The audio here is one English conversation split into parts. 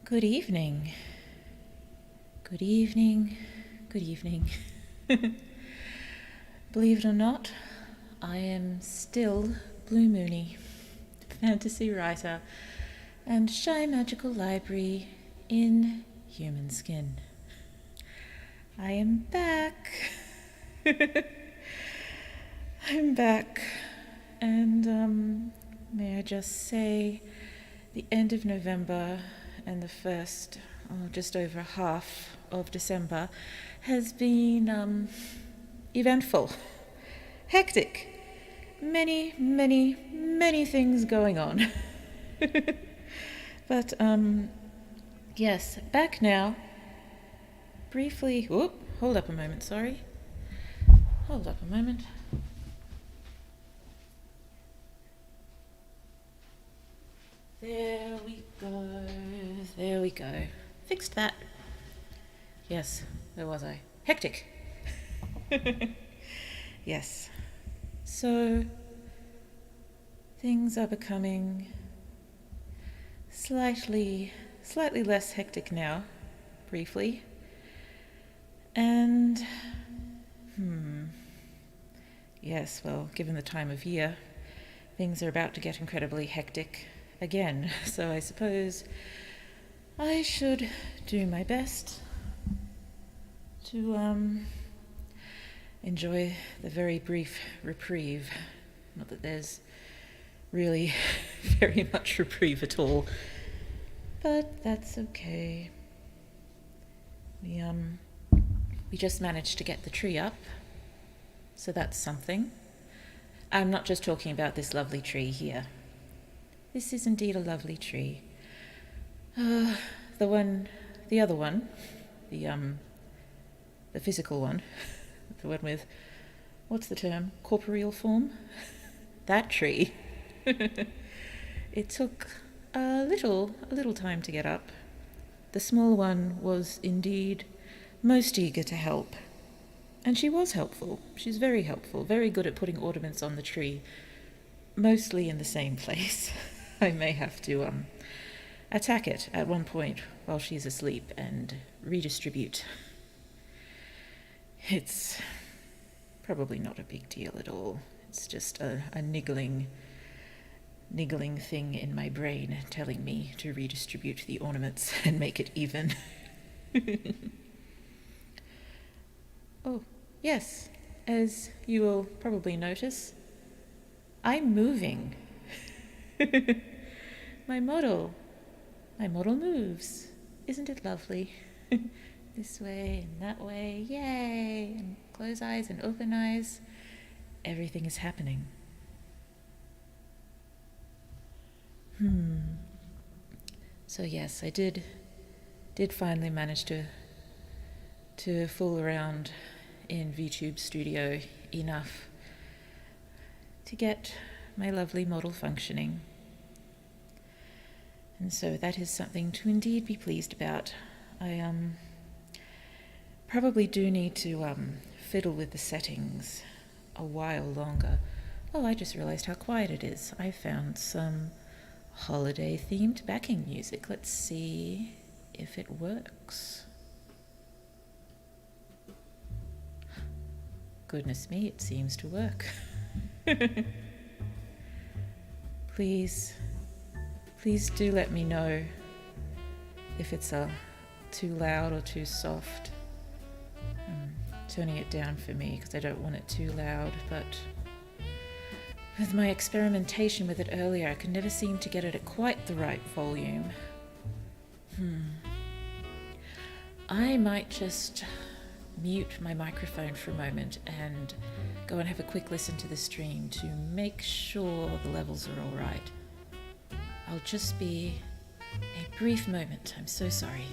Good evening. Good evening. Good evening. Believe it or not, I am still Blue Moony, fantasy writer and shy magical library in human skin. I am back. I'm back. And may I just say, the end of November and the first, just over half of December has been eventful, hectic, many things going on. But yes, back now. Briefly, hold up a moment, sorry. Hold up a moment. There we go. Fixed that. Yes, where was I? Hectic. Yes. So, things are becoming slightly less hectic now, briefly. And, yes, well, given the time of year, things are about to get incredibly hectic again. So I suppose I should do my best to enjoy the very brief reprieve. Not that there's really very much reprieve at all, but that's okay. We just managed to get the tree up, so that's something. I'm not just talking about this lovely tree here. This is indeed a lovely tree. The other one, the physical one, the one with, what's the term, corporeal form? That tree. It took a little time to get up. The small one was indeed most eager to help. And she was helpful. She's very helpful, very good at putting ornaments on the tree, mostly in the same place. I may have to attack it at one point while she's asleep and redistribute. It's probably not a big deal at all. It's just a niggling thing in my brain telling me to redistribute the ornaments and make it even. Oh, yes, as you will probably notice, I'm moving. My model moves. Isn't it lovely? This way and that way, yay! And close eyes and open eyes. Everything is happening. So yes, I did finally manage to fool around in VTube Studio enough to get my lovely model functioning. And so that is something to indeed be pleased about. I probably do need to fiddle with the settings a while longer. Oh, I just realized how quiet it is. I found some holiday-themed backing music. Let's see if it works. Goodness me, it seems to work. Please do let me know if it's too loud or too soft. I'm turning it down for me because I don't want it too loud, but with my experimentation with it earlier, I could never seem to get it at quite the right volume. I might just mute my microphone for a moment and go and have a quick listen to the stream to make sure the levels are all right. I'll just be a brief moment. I'm so sorry.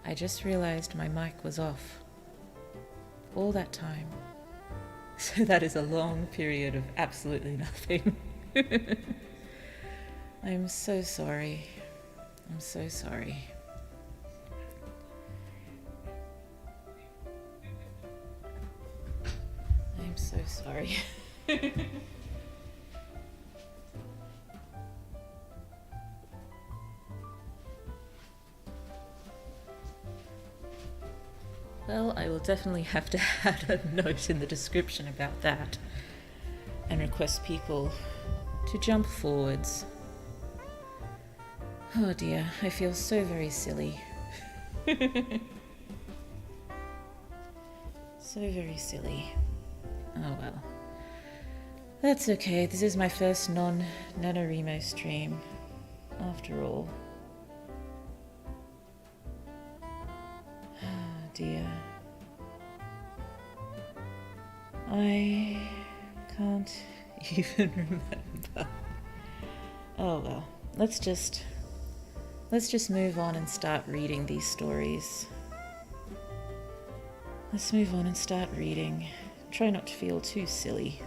I just realized my mic was off. All that time. So that is a long period of absolutely nothing. I'm so sorry. I'm so sorry. I'm so sorry. Well, I will definitely have to add a note in the description about that and request people to jump forwards. Oh dear, I feel so very silly. So very silly. Oh well. That's okay, this is my first non-NaNoWriMo stream, after all. Oh dear. I can't even remember. Oh well, let's just move on and start reading these stories. Let's move on and start reading. Try not to feel too silly.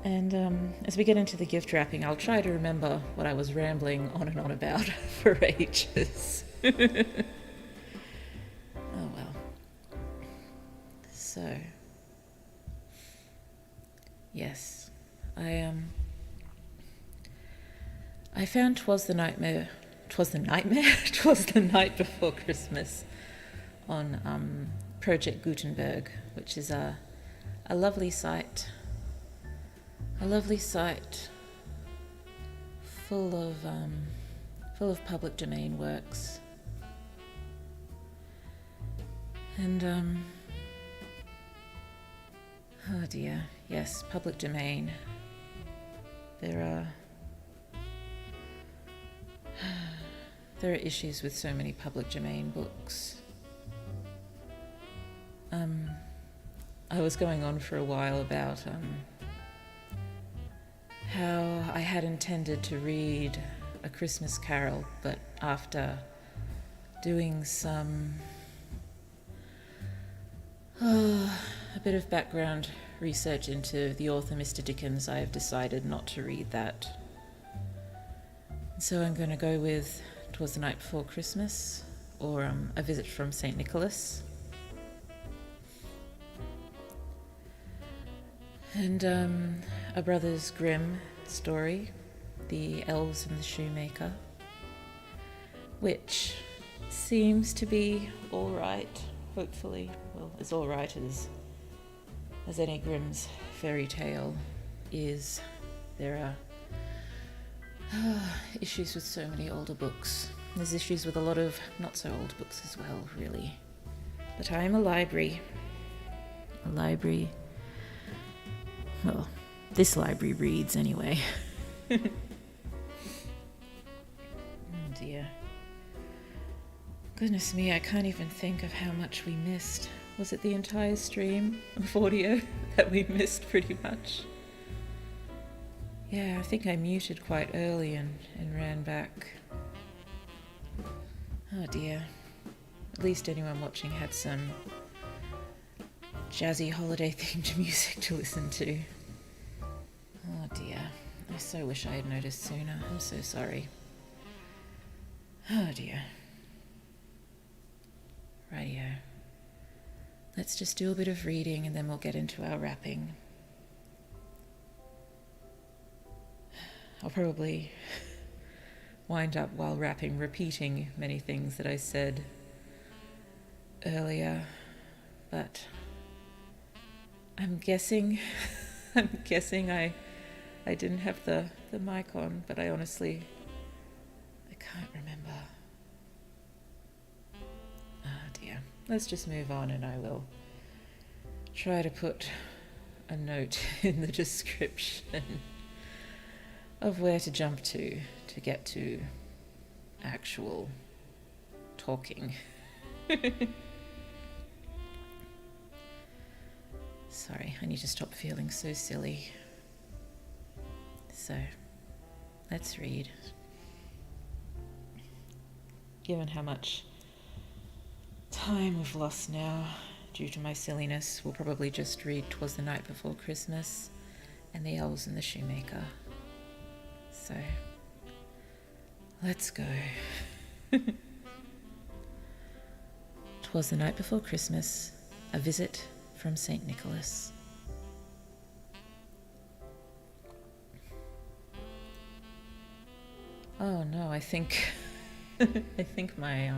And as we get into the gift wrapping, I'll try to remember what I was rambling on and on about for ages. Oh well. So, yes, I found 'Twas the Night Before Christmas on Project Gutenberg, which is a lovely site. A lovely site full of public domain works. And oh dear, yes, public domain. There are issues with so many public domain books. I was going on for a while about how I had intended to read A Christmas Carol, but after doing a bit of background research into the author Mr. Dickens, I have decided not to read that. So I'm going to go with 'Twas the Night Before Christmas, or A Visit from St. Nicholas. And a Brothers Grimm story, The Elves and the Shoemaker, which seems to be all right, hopefully. Well, as all right as any Grimm's fairy tale is. There are issues with so many older books. There's issues with a lot of not so old books as well, really. But I am a library. Well, this library reads anyway. Oh dear. Goodness me, I can't even think of how much we missed. Was it the entire stream of audio that we missed pretty much? Yeah, I think I muted quite early and ran back. Oh dear. At least anyone watching had some jazzy holiday-themed music to listen to. Oh dear. I so wish I had noticed sooner. I'm so sorry. Oh dear. Rightio. Let's just do a bit of reading and then we'll get into our wrapping. I'll probably wind up while wrapping repeating many things that I said earlier, but I'm guessing I didn't have the mic on, but I honestly can't remember. Oh dear. Let's just move on and I will try to put a note in the description of where to jump to get to actual talking. Sorry, I need to stop feeling so silly. So, let's read. given how much time we've lost now due to my silliness, we'll probably just read 'Twas the Night Before Christmas and The Elves and the Shoemaker. So, let's go. 'Twas the night before Christmas, a visit from St. Nicholas. Oh no, I think I think my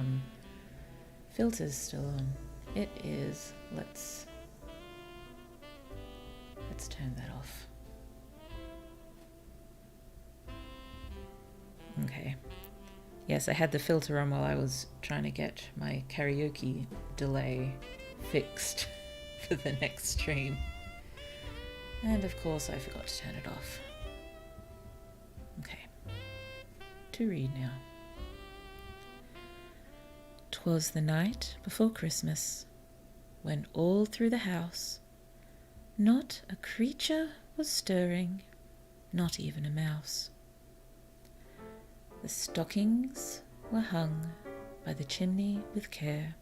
filter's still on. It is. Let's turn that off. Okay. Yes, I had the filter on while I was trying to get my karaoke delay fixed for the next stream. And of course I forgot to turn it off. Okay. To read now. 'Twas the night before Christmas, when all through the house not a creature was stirring, not even a mouse. The stockings were hung by the chimney with care,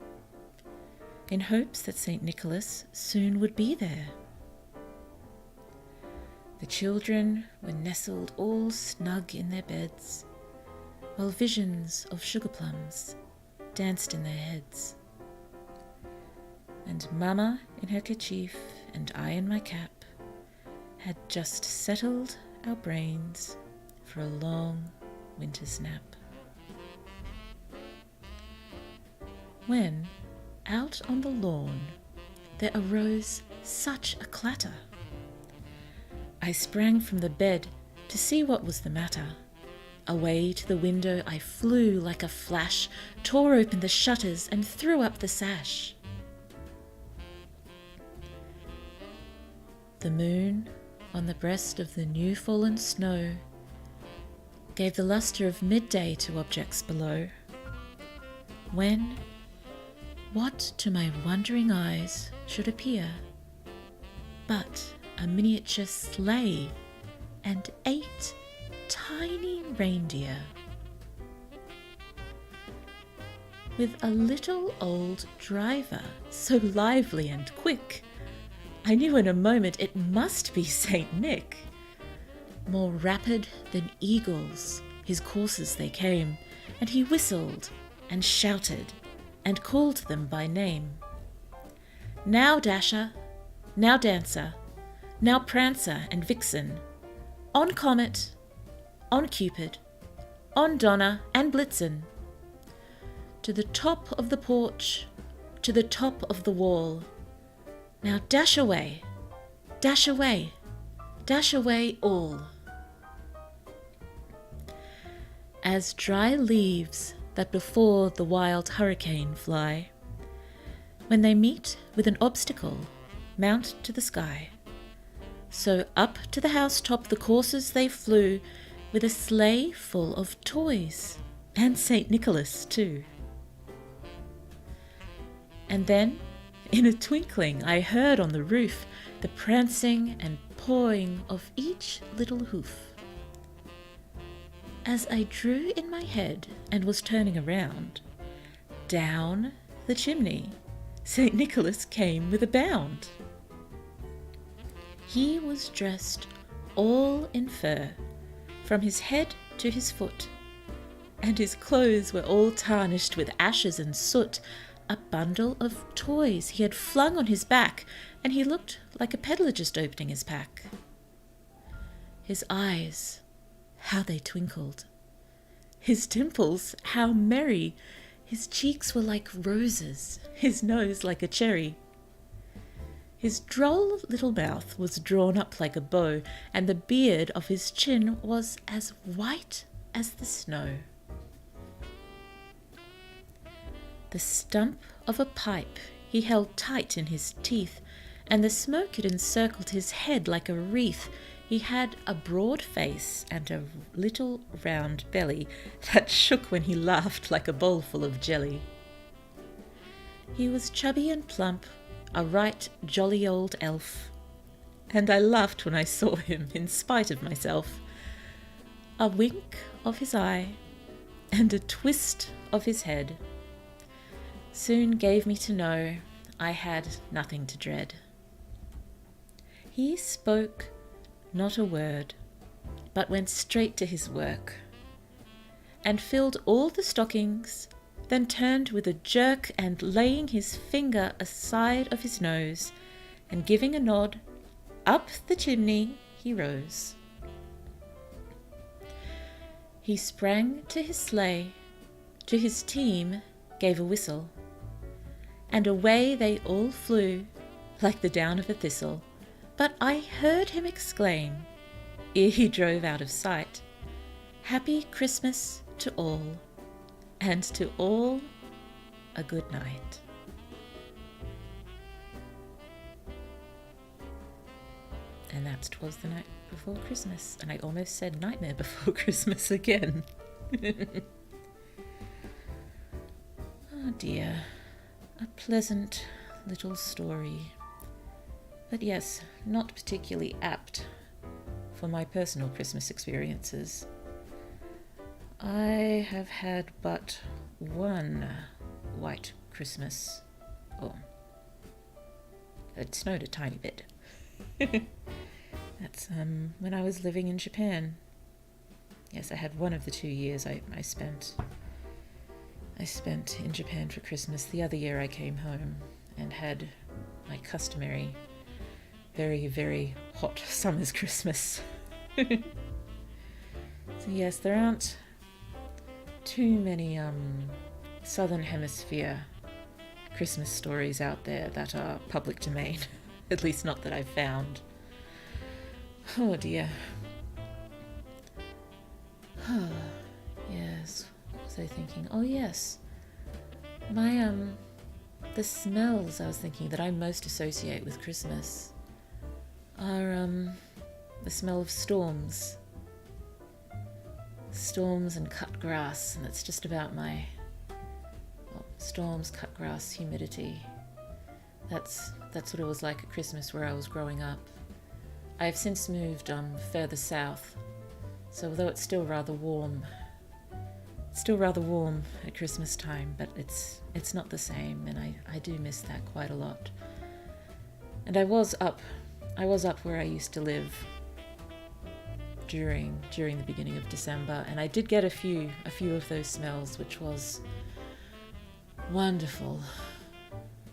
in hopes that St. Nicholas soon would be there. The children were nestled all snug in their beds, while visions of sugar plums danced in their heads. And Mamma in her kerchief and I in my cap had just settled our brains for a long winter's nap. When, out on the lawn, there arose such a clatter, I sprang from the bed to see what was the matter. Away to the window I flew like a flash, tore open the shutters and threw up the sash. The moon, on the breast of the new-fallen snow, gave the lustre of midday to objects below, when what to my wondering eyes should appear but a miniature sleigh and 8 tiny reindeer, with a little old driver so lively and quick, I knew in a moment it must be Saint Nick. More rapid than eagles his coursers they came, and he whistled and shouted and called them by name. Now Dasher, now Dancer, now Prancer and Vixen, on Comet, on Cupid, on Donner and Blitzen, to the top of the porch, to the top of the wall. Now dash away, dash away, dash away all. As dry leaves that before the wild hurricane fly, when they meet with an obstacle, mount to the sky, so up to the housetop the coursers they flew, with a sleigh full of toys, and St. Nicholas too. And then, in a twinkling, I heard on the roof the prancing and pawing of each little hoof. As I drew in my head and was turning around, down the chimney St. Nicholas came with a bound. He was dressed all in fur, from his head to his foot, and his clothes were all tarnished with ashes and soot. A bundle of toys he had flung on his back, and he looked like a peddler just opening his pack. His eyes, how they twinkled. His dimples, how merry. His cheeks were like roses, his nose like a cherry. His droll little mouth was drawn up like a bow, and the beard of his chin was as white as the snow. The stump of a pipe he held tight in his teeth, and the smoke had encircled his head like a wreath. He had a broad face and a little round belly that shook when he laughed like a bowl full of jelly. He was chubby and plump, a right jolly old elf, and I laughed when I saw him in spite of myself. A wink of his eye, and a twist of his head soon gave me to know I had nothing to dread. He spoke not a word, but went straight to his work, and filled all the stockings, then turned with a jerk, and laying his finger aside of his nose, and giving a nod, up the chimney he rose. He sprang to his sleigh, to his team gave a whistle, and away they all flew like the down of a thistle. But I heard him exclaim, ere he drove out of sight, "Happy Christmas to all, and to all a good night." And that's "'Twas the Night Before Christmas," and I almost said "Nightmare Before Christmas" again. Oh dear, a pleasant little story. But yes, not particularly apt for my personal Christmas experiences. I have had but one white Christmas. Oh, it snowed a tiny bit. That's when I was living in Japan. Yes, I had one of the 2 years I spent in Japan for Christmas. The other year I came home and had my customary very, very hot summer's Christmas. So yes, there aren't too many Southern Hemisphere Christmas stories out there that are public domain. At least not that I've found. Oh dear. Yes, what was I thinking? Oh yes, my the smells I was thinking that I most associate with Christmas are the smell of storms and cut grass, and that's just about storms, cut grass, humidity. That's what it was like at Christmas where I was growing up. I've since moved further south, so although it's still rather warm at Christmas time, but it's not the same, and I do miss that quite a lot. And I was up where I used to live during the beginning of December, and I did get a few of those smells, which was wonderful.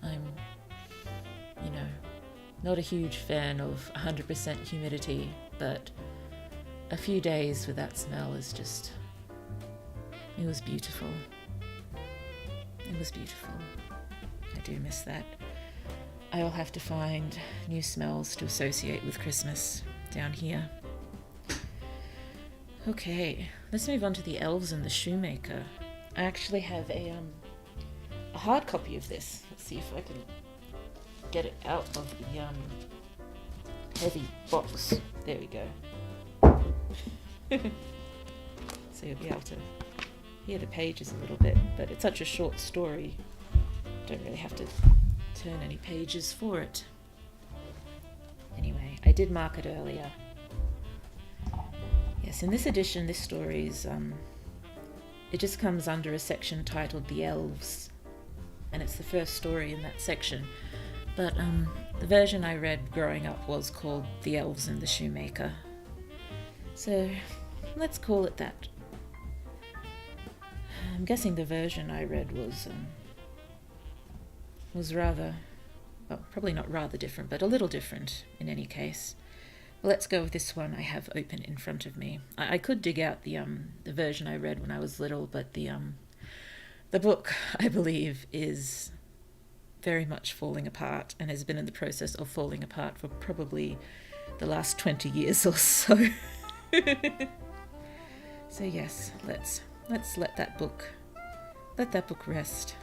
I'm, not a huge fan of 100% humidity, but a few days with that smell is just, it was beautiful. It was beautiful. I do miss that. I'll have to find new smells to associate with Christmas down here. Okay, let's move on to The Elves and the Shoemaker. I actually have a hard copy of this. Let's see if I can get it out of the heavy box. There we go. So you'll be able to hear the pages a little bit, but it's such a short story, don't really have to turn any pages for it. Anyway, I did mark it earlier. Yes, in this edition, this story is, it just comes under a section titled The Elves, and it's the first story in that section. But the version I read growing up was called The Elves and the Shoemaker. So let's call it that. I'm guessing the version I read was rather, well, probably not rather different, but a little different in any case. Well, let's go with this one I have open in front of me. I could dig out the version I read when I was little, but the book, I believe, is very much falling apart and has been in the process of falling apart for probably the last 20 years or so. So yes, let's let that book rest.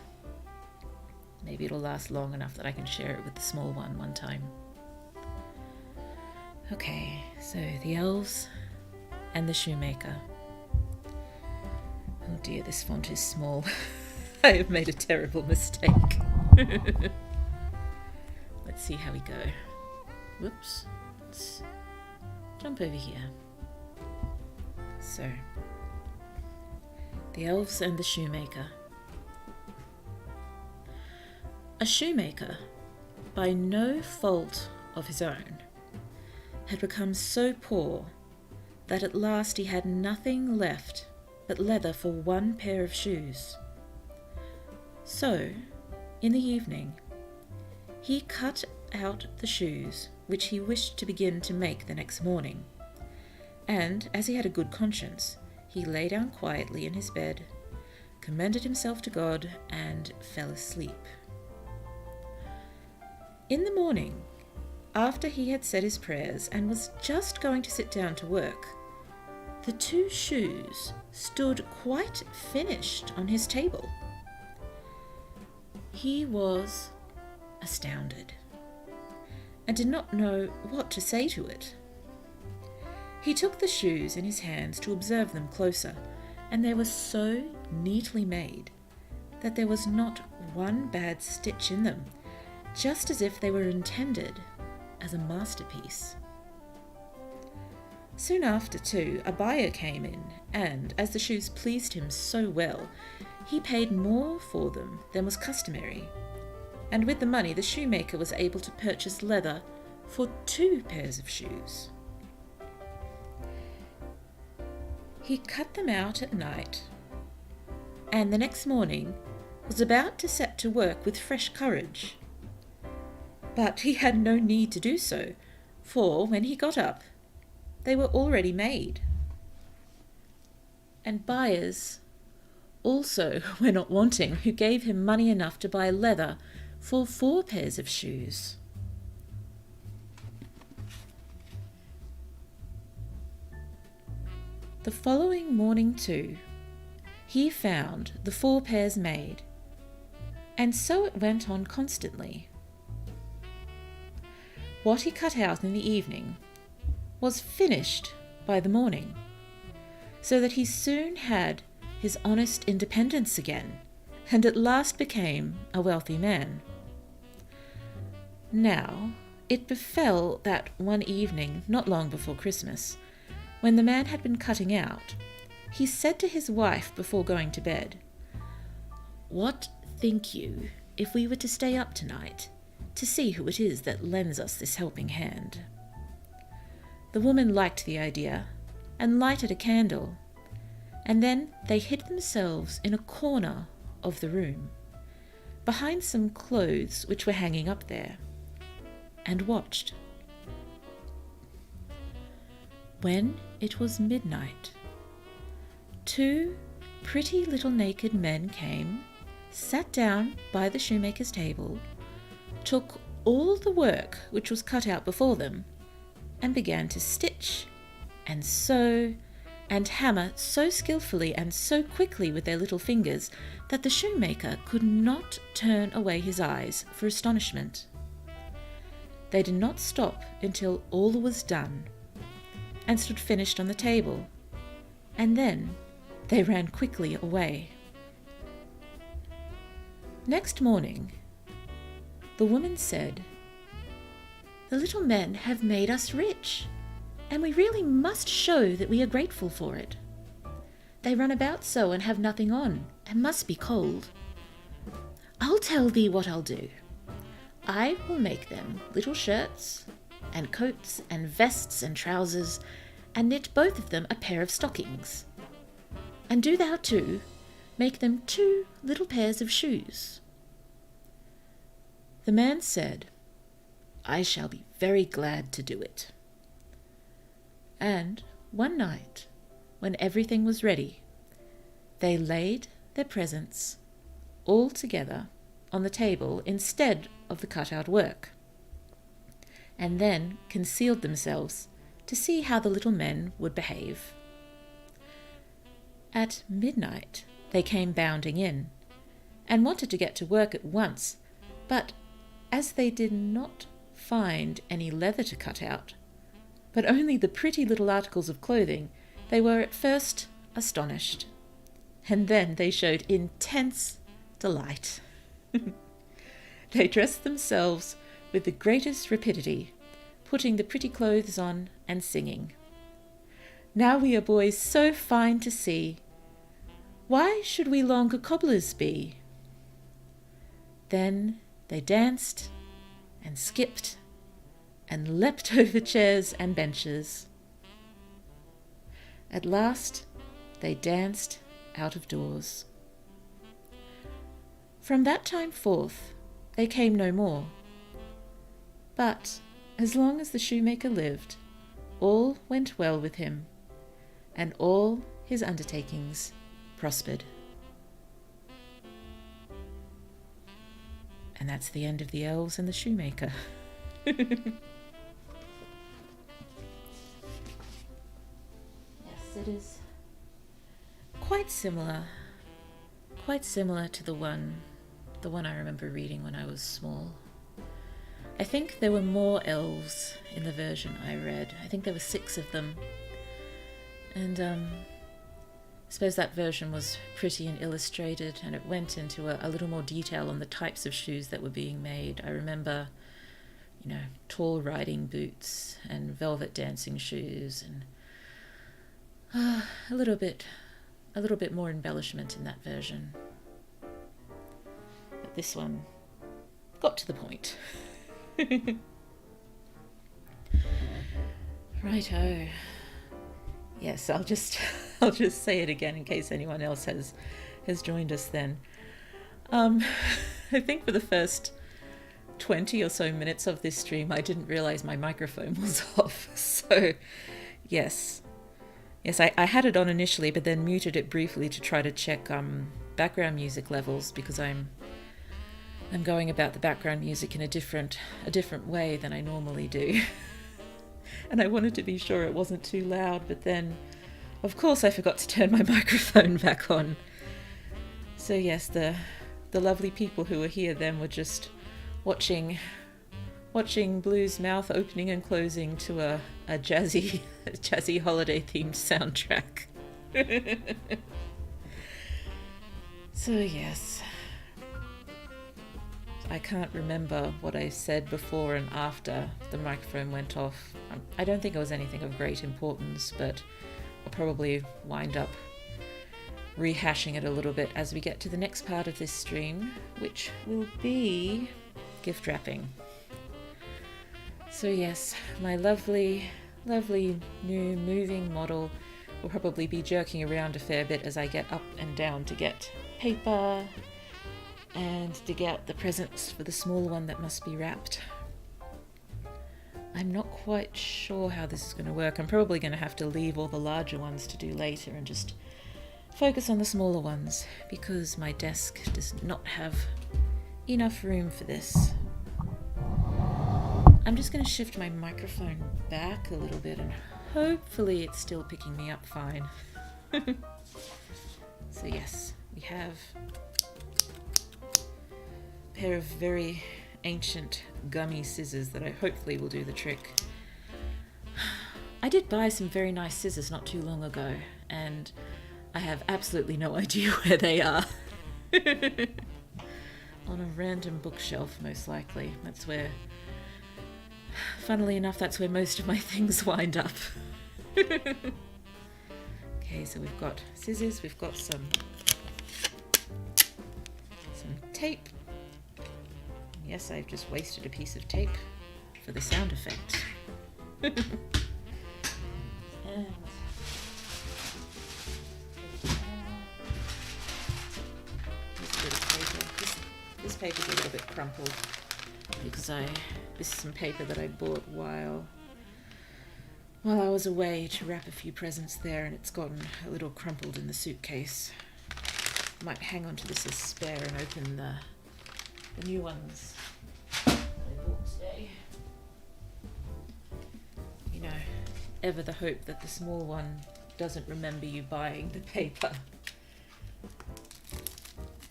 Maybe it'll last long enough that I can share it with the small one time. Okay, so The Elves and the Shoemaker. Oh dear, this font is small. I have made a terrible mistake. Let's see how we go. Whoops. Let's jump over here. So, The Elves and the Shoemaker. A shoemaker, by no fault of his own, had become so poor that at last he had nothing left but leather for one pair of shoes. So, in the evening, he cut out the shoes which he wished to begin to make the next morning, and, as he had a good conscience, he lay down quietly in his bed, commended himself to God, and fell asleep. In the morning, after he had said his prayers and was just going to sit down to work, the two shoes stood quite finished on his table. He was astounded and did not know what to say to it. He took the shoes in his hands to observe them closer, and they were so neatly made that there was not one bad stitch in them, just as if they were intended as a masterpiece. Soon after, too, a buyer came in, and, as the shoes pleased him so well, he paid more for them than was customary, and with the money the shoemaker was able to purchase leather for 2 pairs of shoes. He cut them out at night, and the next morning was about to set to work with fresh courage. But he had no need to do so, for when he got up, they were already made. And buyers also were not wanting, who gave him money enough to buy leather for 4 pairs of shoes. The following morning, too, he found the 4 pairs made, and so it went on constantly. What he cut out in the evening was finished by the morning, so that he soon had his honest independence again, and at last became a wealthy man. Now, it befell that one evening, not long before Christmas, when the man had been cutting out, he said to his wife before going to bed, "What think you if we were to stay up tonight to see who it is that lends us this helping hand?" The woman liked the idea and lighted a candle, and then they hid themselves in a corner of the room, behind some clothes which were hanging up there, and watched. When it was midnight, 2 pretty little naked men came, sat down by the shoemaker's table, took all the work which was cut out before them, and began to stitch and sew and hammer so skillfully and so quickly with their little fingers that the shoemaker could not turn away his eyes for astonishment. They did not stop until all was done, and stood finished on the table, and then they ran quickly away. Next morning, the woman said, "The little men have made us rich, and we really must show that we are grateful for it. They run about so and have nothing on, and must be cold. I'll tell thee what I'll do. I will make them little shirts, and coats, and vests, and trousers, and knit both of them a pair of stockings. And do thou too make them 2 little pairs of shoes." The man said, "I shall be very glad to do it." And one night, when everything was ready, they laid their presents all together on the table instead of the cut-out work, and then concealed themselves to see how the little men would behave. At midnight they came bounding in, and wanted to get to work at once, but as they did not find any leather to cut out, but only the pretty little articles of clothing, they were at first astonished, and then they showed intense delight. They dressed themselves with the greatest rapidity, putting the pretty clothes on and singing, "Now we are boys so fine to see, Why should we longer cobblers be? Then they danced and skipped and leapt over chairs and benches. At last they danced out of doors. From that time forth they came no more. But as long as the shoemaker lived, all went well with him, and all his undertakings prospered. And that's the end of the elves and the shoemaker. Yes, it is quite similar to the one I remember reading when I was small. I think there were more elves in the version I read. I think there were 6 of them. And I suppose that version was pretty and illustrated, and it went into a little more detail on the types of shoes that were being made. I remember, tall riding boots and velvet dancing shoes, and a little bit more embellishment in that version. But this one got to the point. Righto. Yes, I'll just say it again in case anyone else has joined us then. I think for the first 20 or so minutes of this stream I didn't realize my microphone was off. So yes, I had it on initially, but then muted it briefly to try to check background music levels, because I'm going about the background music in a different way than I normally do. And I wanted to be sure it wasn't too loud, but then of course I forgot to turn my microphone back on. So yes, the lovely people who were here then were just watching Blue's mouth opening and closing to a jazzy holiday themed soundtrack. So yes, I can't remember what I said before and after the microphone went off. I don't think it was anything of great importance, but I'll probably wind up rehashing it a little bit as we get to the next part of this stream, which will be gift wrapping. So yes, my lovely new moving model will probably be jerking around a fair bit as I get up and down to get paper and to get the presents for the small one that must be wrapped. I'm not quite sure how this is going to work. I'm probably going to have to leave all the larger ones to do later and just focus on the smaller ones, because my desk does not have enough room for this. I'm just going to shift my microphone back a little bit and hopefully it's still picking me up fine. So yes, we have pair of very ancient gummy scissors that I hopefully will do the trick. I did buy some very nice scissors not too long ago, and I have absolutely no idea where they are. On a random bookshelf, most likely. That's where, funnily enough, that's where most of my things wind up. Okay, so we've got scissors, we've got some tape. Yes, I've just wasted a piece of tape for the sound effect. And this bit of paper. This paper's a little bit crumpled because this is some paper that I bought while I was away to wrap a few presents there, and it's gotten a little crumpled in the suitcase. Might hang on to this as spare and open the new ones I bought today. You know, ever the hope that the small one doesn't remember you buying the paper.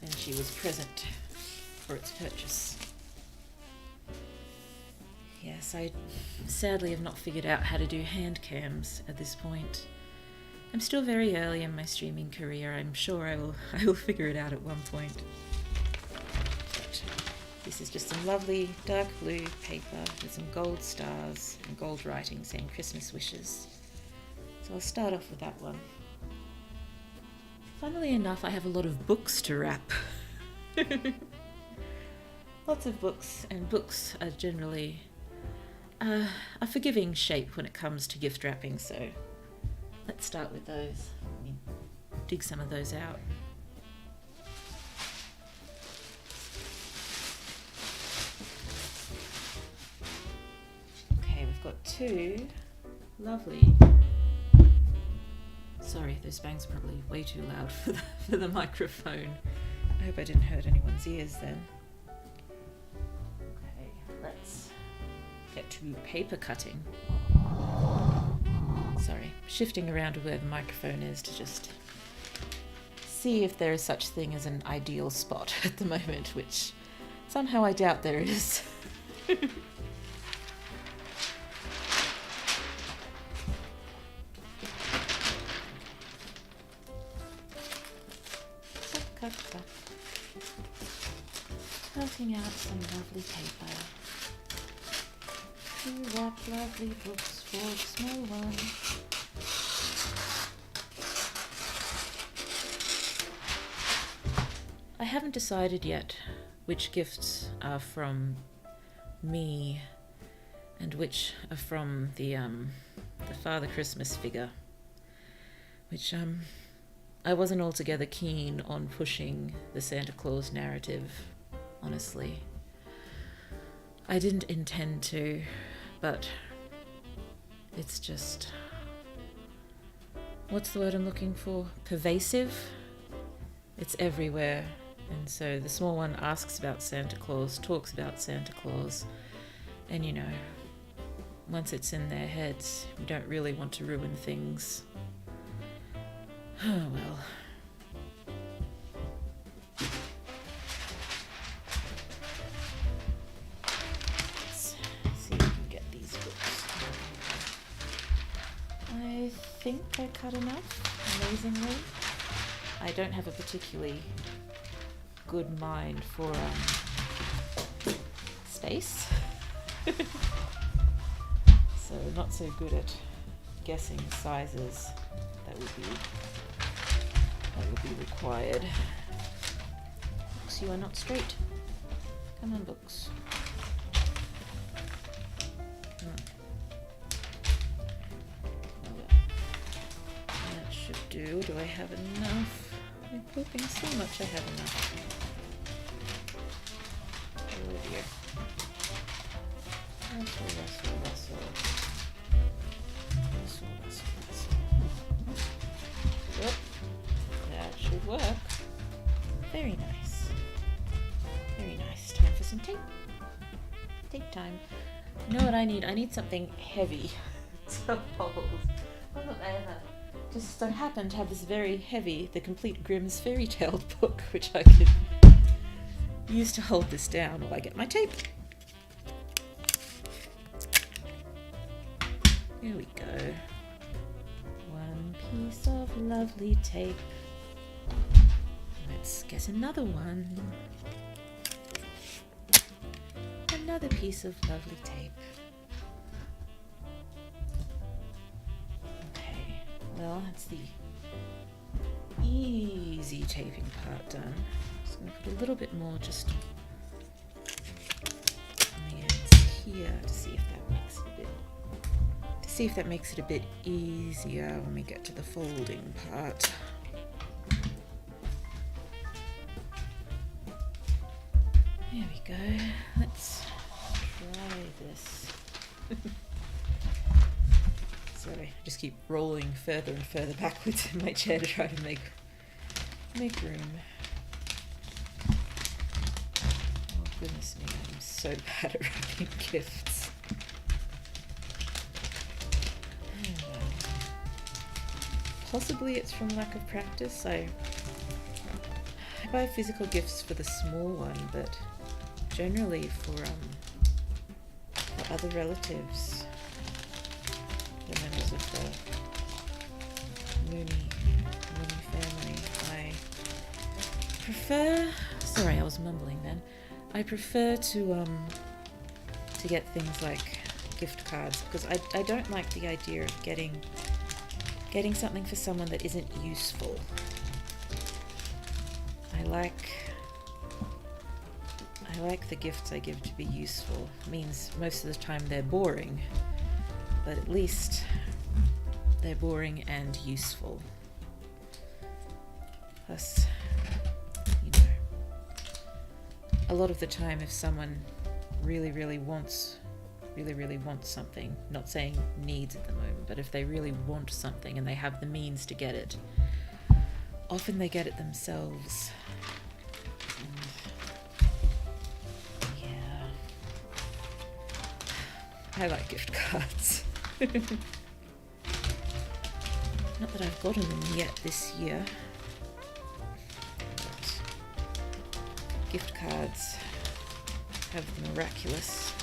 And she was present for its purchase. Yes, I sadly have not figured out how to do hand cams at this point. I'm still very early in my streaming career. I'm sure I will figure it out at one point. But this is just some lovely dark blue paper with some gold stars and gold writing saying Christmas wishes. So I'll start off with that one. Funnily enough, I have a lot of books to wrap. Lots of books, and books are generally a forgiving shape when it comes to gift wrapping, so let's start with those. Let me dig some of those out. Okay, we've got two lovely... Sorry, those bangs are probably way too loud for the microphone. I hope I didn't hurt anyone's ears then. Okay, let's get to paper cutting. Sorry, shifting around to where the microphone is to just see if there is such thing as an ideal spot at the moment, which somehow I doubt there is. Cutting out some lovely paper to wrap lovely books for the small one. I haven't decided yet which gifts are from me and which are from the Father Christmas figure, which I wasn't altogether keen on pushing the Santa Claus narrative, honestly. I didn't intend to, but it's just... what's the word I'm looking for? Pervasive? It's everywhere. And so the small one asks about Santa Claus, talks about Santa Claus, and you know, once it's in their heads, we don't really want to ruin things. Oh well. Let's see if we can get these books. I think I cut enough, amazingly. I don't have a particularly good mind for space. So not so good at guessing sizes that would be required. Books, you are not straight. Come on, books. Well, that should do. Do I have enough? I'm hoping so much I have enough. Oh dear. Rustle. Yep. That should work. Very nice. Very nice. Time for some tape. Tape time. You know what I need? I need something heavy to hold. Oh look, I just so happen to have this very heavy, The Complete Grimm's Fairy Tale book, which I could use to hold this down while I get my tape. Here we go. One piece of lovely tape. Let's get another one. Another piece of lovely tape. Okay, well, that's the easy taping part done. Just going to put a little bit more just on the ends here to see if that makes it a bit easier when we get to the folding part. There we go. Let's try this. Sorry, I just keep rolling further and further backwards in my chair to try to make room. Oh goodness me, I'm so bad at wrapping gifts. Possibly it's from lack of practice. I buy physical gifts for the small one, but generally for other relatives, the members of the Mooney family. I prefer. Sorry, I was mumbling then. I prefer to get things like gift cards because I don't like the idea of getting something for someone that isn't useful. I like the gifts I give to be useful. It means most of the time they're boring, but at least they're boring and useful. Plus, you know, a lot of the time if someone really wants something, not saying needs at the moment, but if they really want something and they have the means to get it, often they get it themselves. And yeah, I like gift cards. Not that I've gotten them yet this year, but gift cards have the miraculous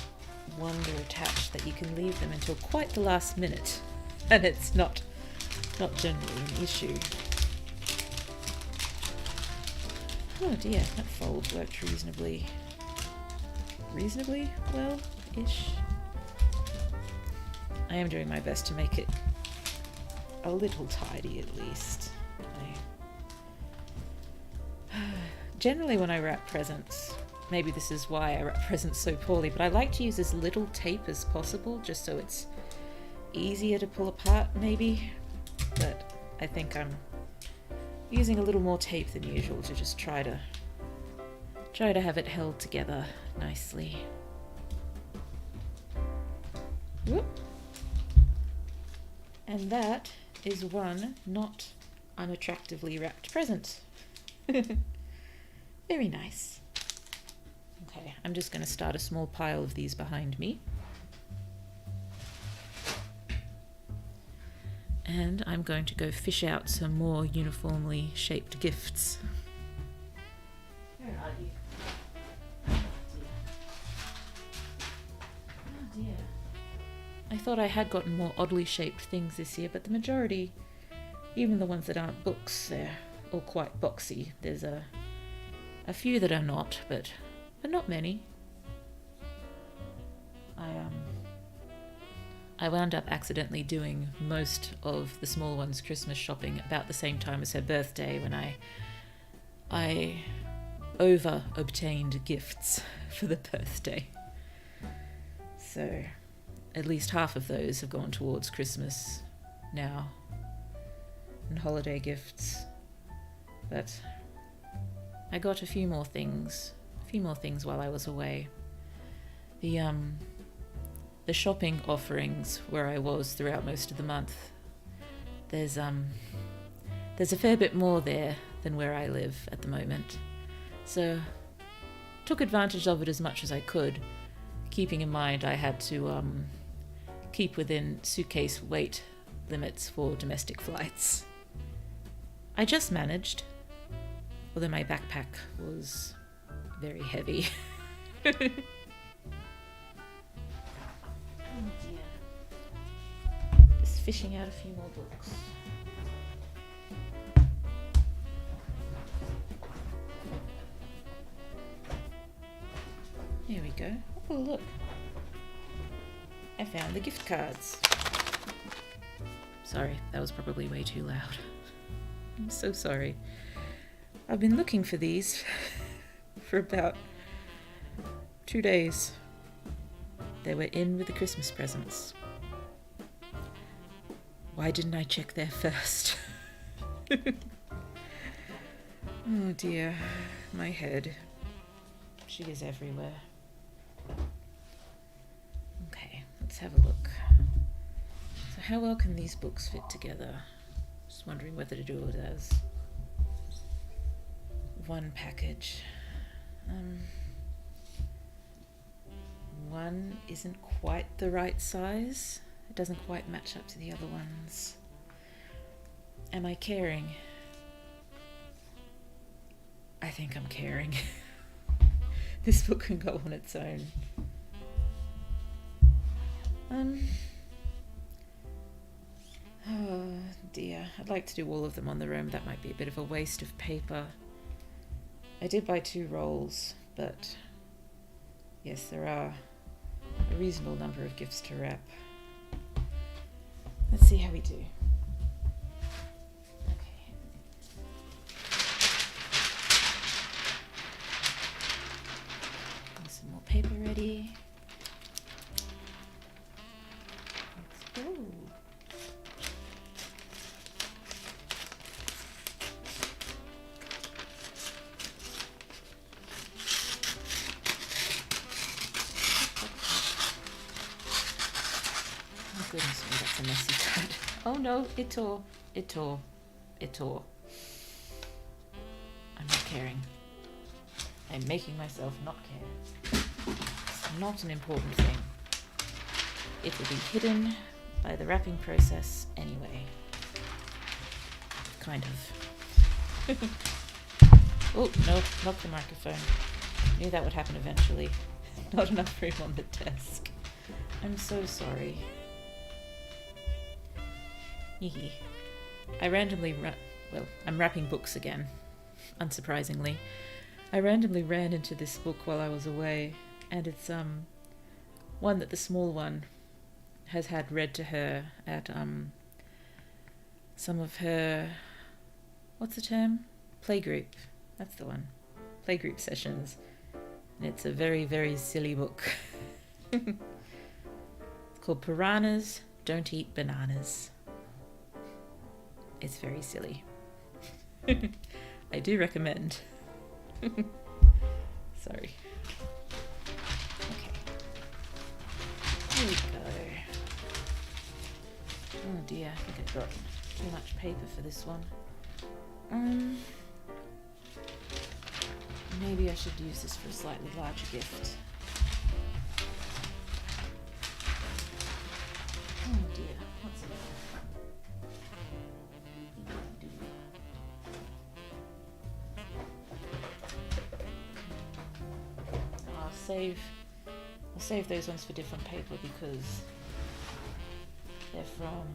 wonder attached that you can leave them until quite the last minute, and it's not generally an issue. Oh dear, that fold worked reasonably well-ish. I am doing my best to make it a little tidy at least. Generally when I wrap presents, maybe this is why I wrap presents so poorly, but I like to use as little tape as possible just so it's easier to pull apart maybe. But I think I'm using a little more tape than usual to just try to have it held together nicely. Whoop. And that is one not unattractively wrapped present. Very nice. Okay, I'm just going to start a small pile of these behind me. And I'm going to go fish out some more uniformly shaped gifts. Where are you? Oh dear. I thought I had gotten more oddly shaped things this year, but the majority, even the ones that aren't books, they're all quite boxy. There's a few that are not, but not many. I wound up accidentally doing most of the small one's Christmas shopping about the same time as her birthday, when I over-obtained gifts for the birthday. So at least half of those have gone towards Christmas now and holiday gifts. But I got a few more things while I was away. The shopping offerings where I was throughout most of the month, there's a fair bit more there than where I live at the moment. So took advantage of it as much as I could, keeping in mind I had to keep within suitcase weight limits for domestic flights. I just managed, although my backpack was very heavy. Oh dear. Just fishing out a few more books. There we go. Oh look. I found the gift cards. Sorry, that was probably way too loud. I'm so sorry. I've been looking for these for about 2 days. They were in with the Christmas presents. Why didn't I check there first? Oh dear, my head. She is everywhere. Okay, let's have a look. So how well can these books fit together? Just wondering whether to do it as one package. One isn't quite the right size. It doesn't quite match up to the other ones. Am I caring? I think I'm caring. This book can go on its own. Oh dear, I'd like to do all of them on their own. That might be a bit of a waste of paper. I did buy 2 rolls, but yes, there are a reasonable number of gifts to wrap. Let's see how we do. Okay. messy cut. Oh no, it tore. It tore. It tore. I'm not caring. I'm making myself not care. It's not an important thing. It will be hidden by the wrapping process anyway. Kind of. Oh, no, not the microphone. Knew that would happen eventually. Not enough room on the desk. I'm so sorry. Hehe. I randomly I'm wrapping books again, unsurprisingly. I randomly ran into this book while I was away, and it's one that the small one has had read to her at some of her, what's the term? Playgroup. That's the one. Playgroup sessions. And it's a very, very silly book. It's called Piranhas Don't Eat Bananas. It's very silly. I do recommend. Sorry. Okay. Here we go. Oh dear, I think I've got too much paper for this one. Maybe I should use this for a slightly larger gift. Oh dear, what's it? I'll save those ones for different paper because they're from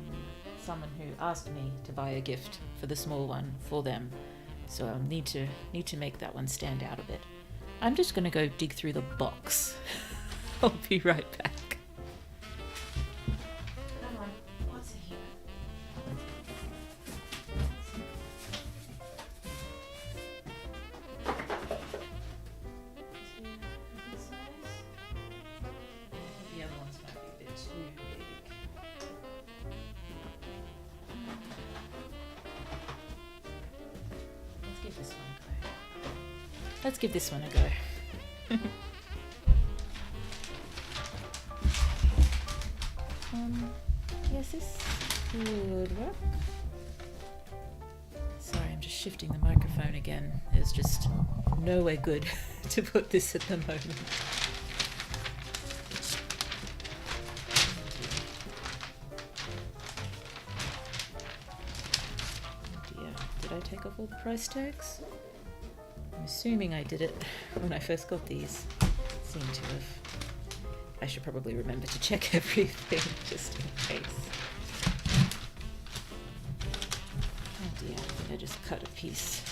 someone who asked me to buy a gift for the small one for them. So I'll need to make that one stand out a bit. I'm just gonna go dig through the box. I'll be right back. Come on, what's in here? The other ones might be a bit too big. Let's give this one a go. Yes, this could work. Sorry, I'm just shifting the microphone again. There's just nowhere good to put this at the moment. Oh dear, did I take off all the price tags? I'm assuming I did it when I first got these. Seem to have. I should probably remember to check everything just in case. Oh dear, I think I just cut a piece.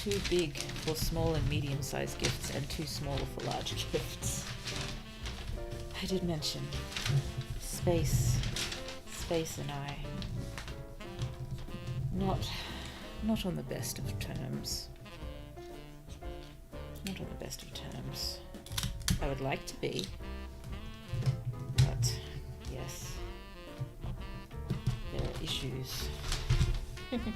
Too big for small and medium-sized gifts and too small for large gifts. I did mention space and I. Not on the best of terms. Not on the best of terms. I would like to be, but yes, there are issues. Oh dear,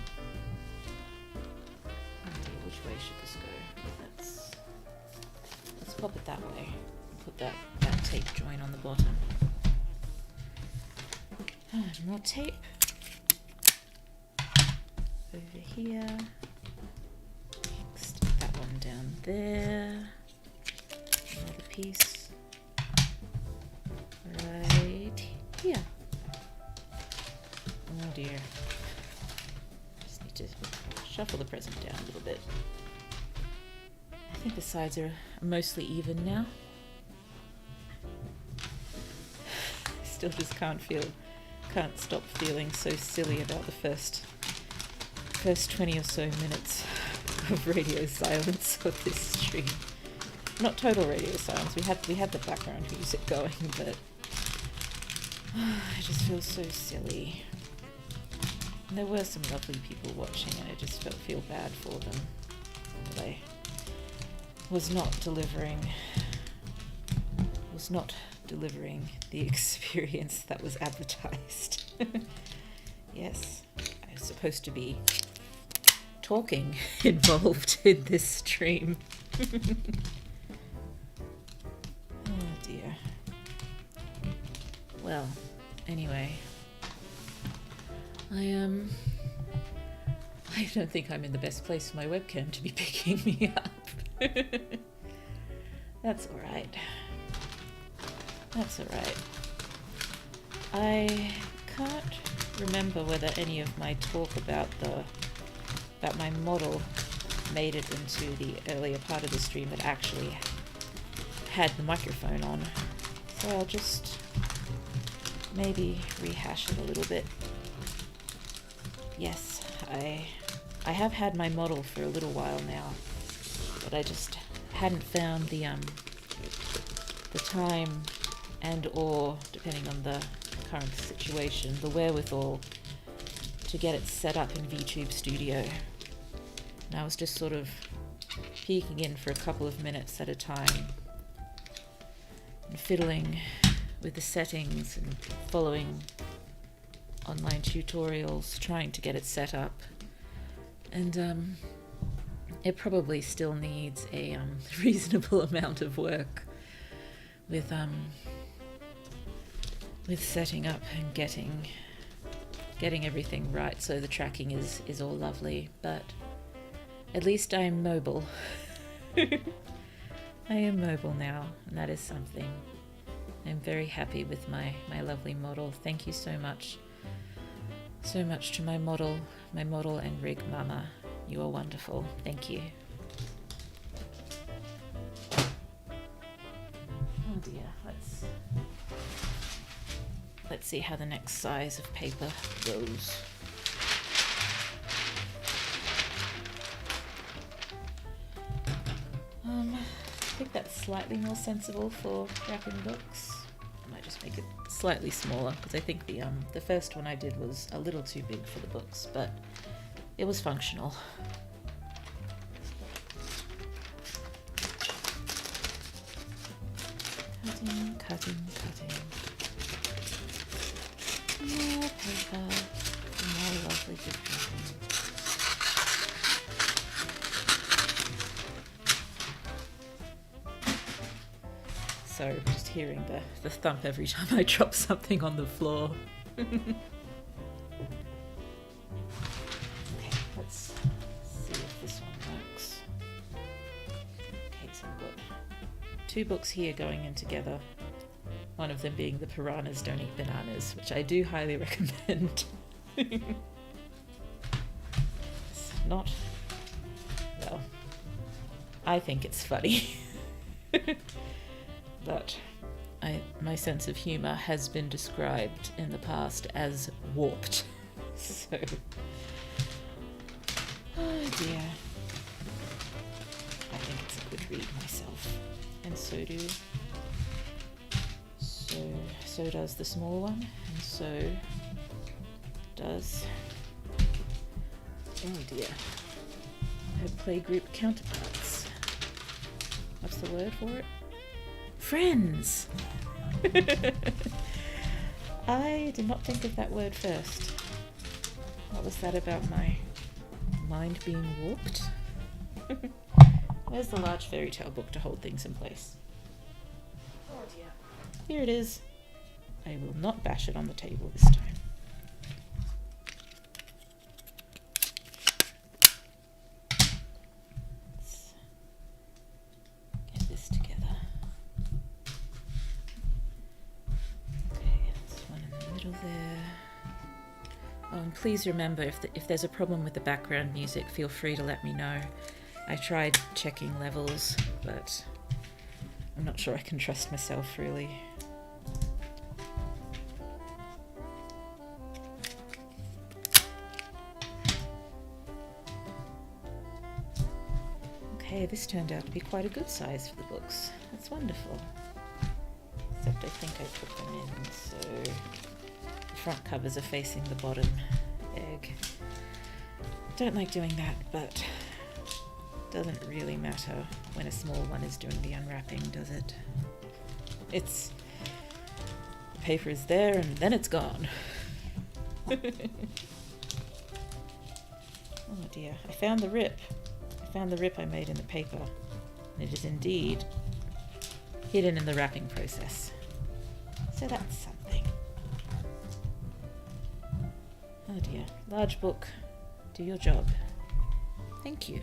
which way should this go? Let's pop it that way. Put that tape joint on the bottom. And more tape. Over here. Stick that one down there. Another piece right here. Oh dear. Just need to shuffle the present down a little bit. I think the sides are mostly even now. Still just can't stop feeling so silly about the first 20 or so minutes of radio silence of this stream. Not total radio silence, we had the background music going, but I just feel so silly. And there were some lovely people watching and I just feel bad for them. But I was not delivering the experience that was advertised. Yes, I was supposed to be talking involved in this stream. Oh dear. Well, anyway, I don't think I'm in the best place for my webcam to be picking me up. That's alright. That's alright. I can't remember whether any of my talk about my model made it into the earlier part of the stream that actually had the microphone on. So I'll just maybe rehash it a little bit. Yes, I have had my model for a little while now, but I just hadn't found the time and or, depending on the current situation, the wherewithal to get it set up in VTube Studio. And I was just sort of peeking in for a couple of minutes at a time and fiddling with the settings and following online tutorials, trying to get it set up. And it probably still needs a reasonable amount of work with setting up and getting everything right so the tracking is all lovely, but at least I'm mobile. I am mobile now, and that is something. I'm very happy with my lovely model. Thank you so much to my model and rig mama. You are wonderful. Thank you. Oh dear, let's see how the next size of paper goes. I think that's slightly more sensible for wrapping books. I might just make it slightly smaller because I think the first one I did was a little too big for the books, but it was functional. Cutting. More paper, more lovely good wrapping. Sorry, I'm just hearing the thump every time I drop something on the floor. Okay, let's see if this one works. Okay, so I've got 2 books here going in together. One of them being The Piranhas Don't Eat Bananas, which I do highly recommend. It's not... well, I think it's funny. But my sense of humour has been described in the past as warped. So, oh dear. I think it's a good read myself, and so does the small one, and so does, oh dear, her playgroup counterparts. What's the word for it? Friends! I did not think of that word first. What was that about my mind being warped? Where's the large fairy tale book to hold things in place? Oh dear. Here it is. I will not bash it on the table this time. Let's get this together. Okay, there's one in the middle there. Oh, and please remember, if there's a problem with the background music, feel free to let me know. I tried checking levels, but I'm not sure I can trust myself, really. Okay, this turned out to be quite a good size for the books. That's wonderful. Except I think I put them in so the front covers are facing the bottom egg. Don't like doing that, but doesn't really matter when a small one is doing the unwrapping, does it? The paper is there and then it's gone. Oh dear, I found the rip. I found the rip I made in the paper. And it is indeed hidden in the wrapping process. So that's something. Oh dear. Large book. Do your job. Thank you.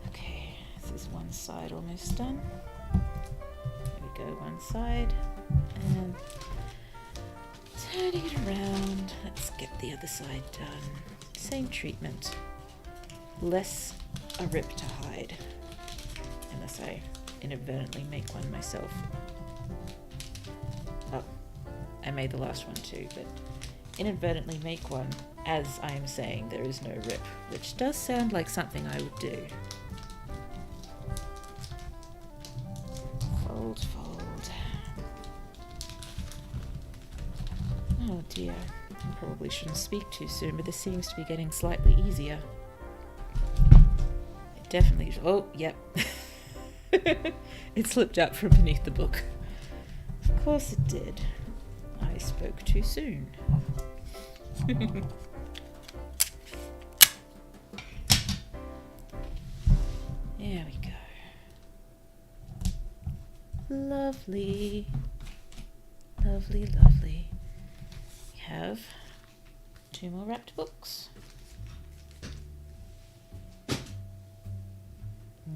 Okay, this is one side almost done. There we go, one side. And turning it around. Let's get the other side done. Same treatment. Less a rip to hide. Unless I inadvertently make one myself. Oh, I made the last one too, but inadvertently make one as I am saying there is no rip, which does sound like something I would do. Fold, fold. Oh dear, I probably shouldn't speak too soon, but this seems to be getting slightly easier. It definitely, oh, yep. It slipped out from beneath the book. Of course it did. I spoke too soon. There we go. Lovely. Lovely, lovely. We have 2 more wrapped books.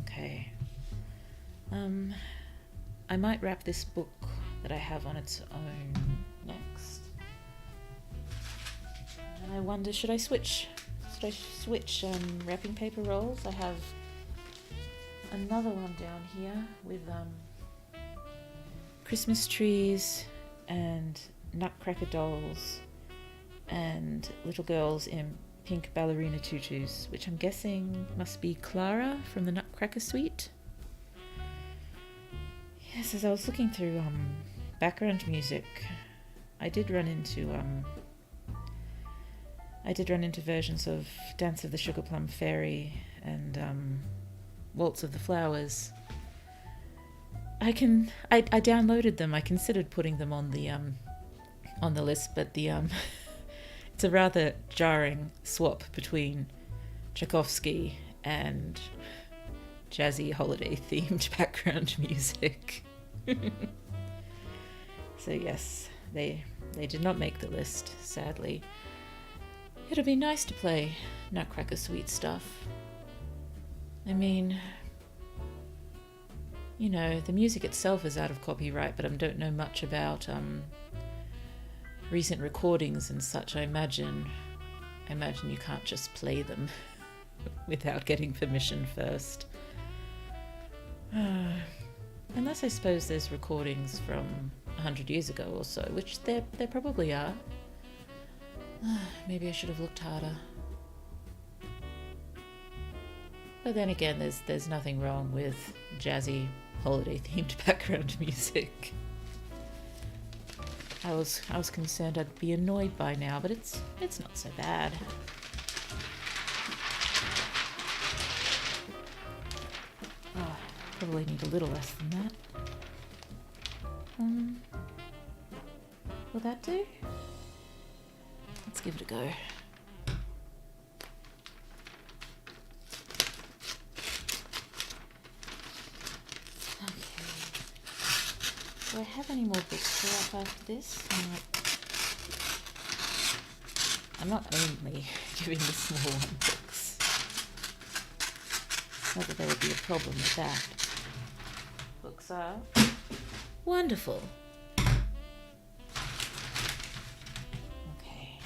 Okay. I might wrap this book that I have on its own next. And I wonder, should I switch wrapping paper rolls? I have another one down here with Christmas trees and nutcracker dolls and little girls in pink ballerina tutus, which I'm guessing must be Clara from the Nutcracker Suite. Yes, as I was looking through background music, I did run into versions of Dance of the Sugar Plum Fairy and Waltz of the Flowers. I downloaded them. I considered putting them on the list, but it's a rather jarring swap between Tchaikovsky and jazzy holiday themed background music. So yes, they did not make the list, sadly. It'll be nice to play Nutcracker Suite stuff. I mean, you know, the music itself is out of copyright, but I don't know much about recent recordings and such. I imagine you can't just play them without getting permission first. Unless I suppose there's recordings from 100 years ago or so, which there probably are. Maybe I should have looked harder. But then again, there's nothing wrong with jazzy holiday-themed background music. I was concerned I'd be annoyed by now, but it's not so bad. Oh, probably need a little less than that. Will that do? Let's give it a go. Okay. Do I have any more books to wrap after this? I'm not only giving the small one books. Not that there would be a problem with that. Books are wonderful. Okay.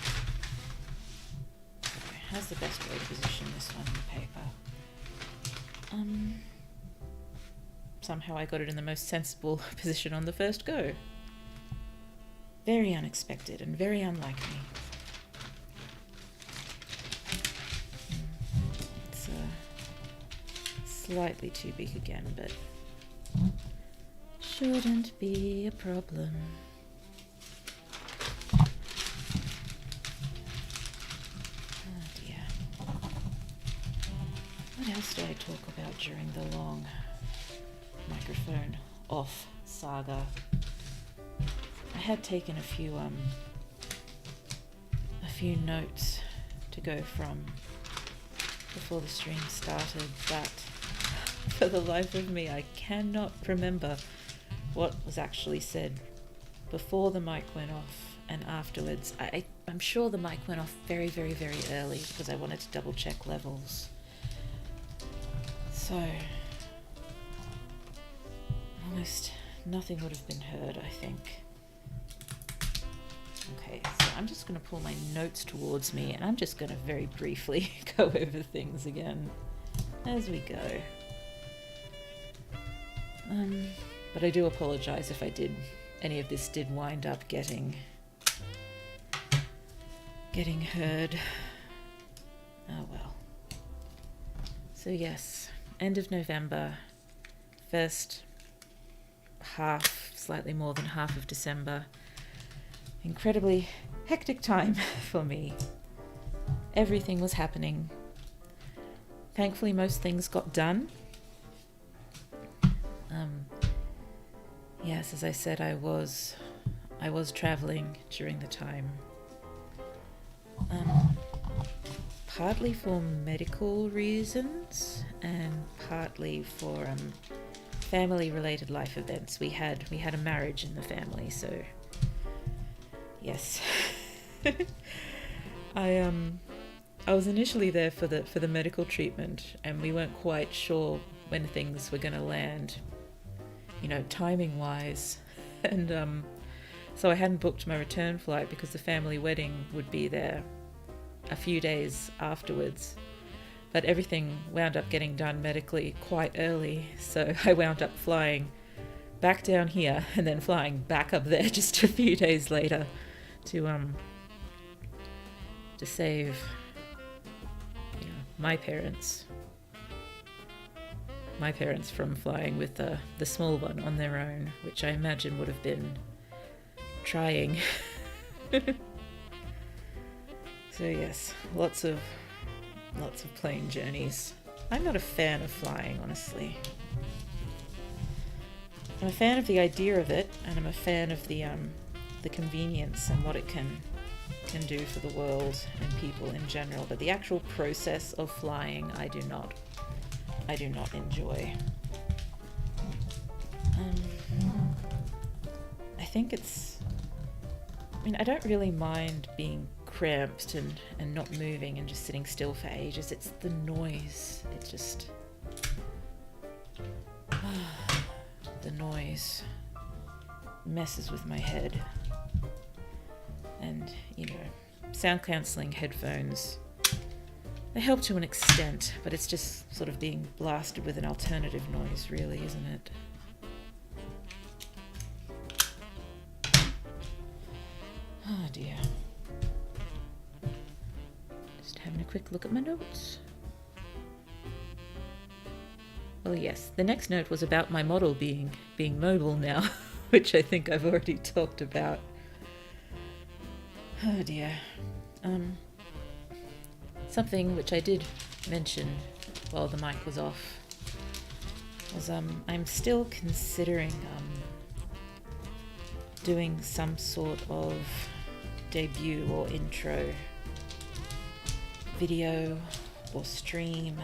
So how's the best way to position this one in the paper? Somehow I got it in the most sensible position on the first go. Very unexpected and very unlike me. It's slightly too big again, but shouldn't be a problem. Oh dear. What else do I talk about during the long microphone off saga? I had taken a few notes to go from before the stream started, but for the life of me I cannot remember what was actually said before the mic went off and afterwards. I'm sure the mic went off very, very, very early because I wanted to double check levels. So almost nothing would have been heard, I think. Okay, so I'm just going to pull my notes towards me and I'm just going to very briefly go over things again as we go. But I do apologise if any of this did wind up getting heard. Oh well. So yes, end of November, first half, slightly more than half of December. Incredibly hectic time for me. Everything was happening. Thankfully, most things got done. Yes, as I said, I was traveling during the time. Partly for medical reasons and partly for family-related life events. We had a marriage in the family, so yes. I was initially there for the medical treatment, and we weren't quite sure when things were going to land, timing wise, and so I hadn't booked my return flight because the family wedding would be there a few days afterwards. But everything wound up getting done medically quite early, so I wound up flying back down here and then flying back up there just a few days later to save my parents from flying with the small one on their own, which I imagine would have been trying. So yes, lots of plane journeys. I'm not a fan of flying, honestly. I'm a fan of the idea of it, and I'm a fan of the convenience and what it can do for the world and people in general. But the actual process of flying, I do not enjoy. I think I don't really mind being cramped and not moving and just sitting still for ages. It's the noise. It just the noise messes with my head. And sound cancelling headphones, they help to an extent, but it's just sort of being blasted with an alternative noise, really, isn't it? Oh dear. Just having a quick look at my notes. Oh yes, the next note was about my model being mobile now, which I think I've already talked about. Oh dear. Something which I did mention while the mic was off was I'm still considering doing some sort of debut or intro video or stream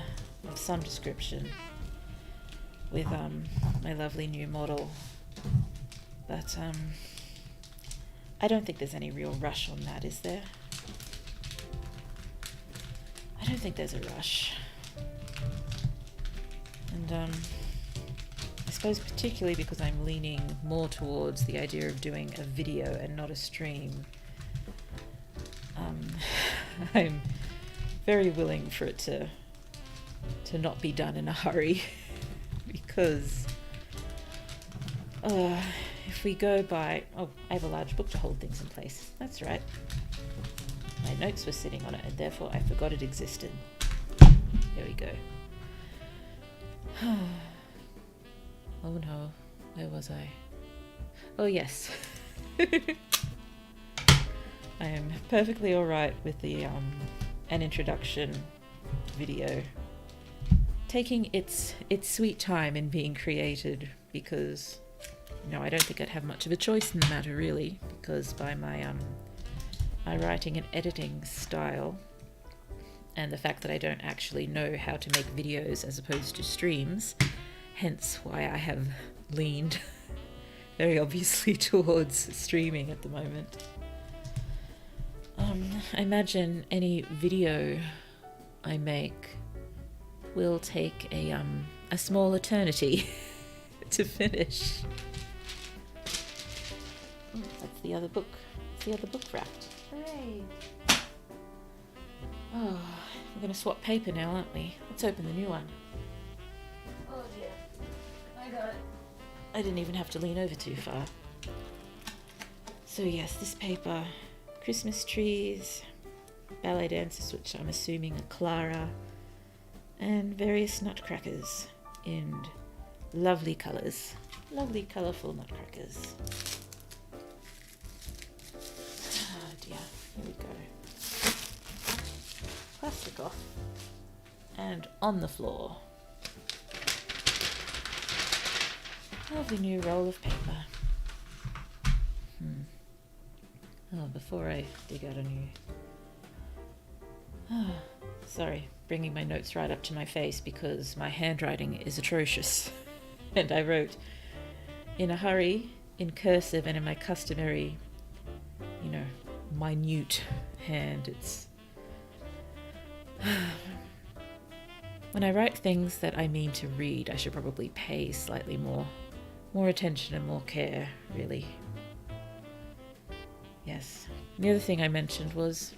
of some description with my lovely new model, but I don't think there's any real rush on that, is there? I don't think there's a rush. And I suppose particularly because I'm leaning more towards the idea of doing a video and not a stream, I'm very willing for it to not be done in a hurry because if we go by... Oh, I have a large book to hold things in place. That's right. My notes were sitting on it and therefore I forgot it existed. There we go. Oh no, where was I? Oh yes. I am perfectly alright with the an introduction video taking its sweet time in being created, because I don't think I'd have much of a choice in the matter really, because by my writing and editing style and the fact that I don't actually know how to make videos as opposed to streams, hence why I have leaned very obviously towards streaming at the moment. I imagine any video I make will take a small eternity to finish. Oh, that's the other book. It's the other book wrapped. Hooray! Oh, we're going to swap paper now, aren't we? Let's open the new one. Oh dear. I got it. I didn't even have to lean over too far. So yes, this paper, Christmas trees, ballet dancers, which I'm assuming are Clara, and various nutcrackers in lovely colours. Lovely colourful nutcrackers. Oh dear, here we go. Plastic off. And on the floor. Lovely new roll of paper. Oh, before I dig out a new... Oh, sorry, bringing my notes right up to my face because my handwriting is atrocious. And I wrote in a hurry, in cursive, and in my customary, minute hand. It's... When I write things that I mean to read, I should probably pay slightly more attention and more care, really. Yes. The other thing I mentioned was,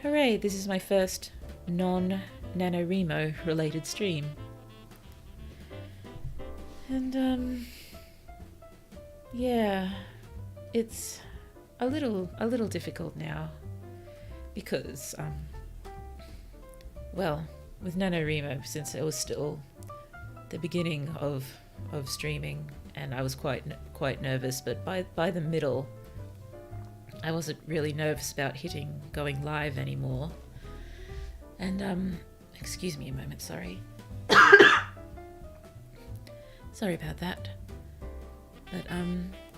hooray, this is my first non-NaNoWriMo related stream. And, yeah, it's a little difficult now because, well, with NaNoWriMo, since it was still the beginning of streaming, and I was quite nervous, but by the middle, I wasn't really nervous about going live anymore. And excuse me a moment, sorry. Sorry about that. But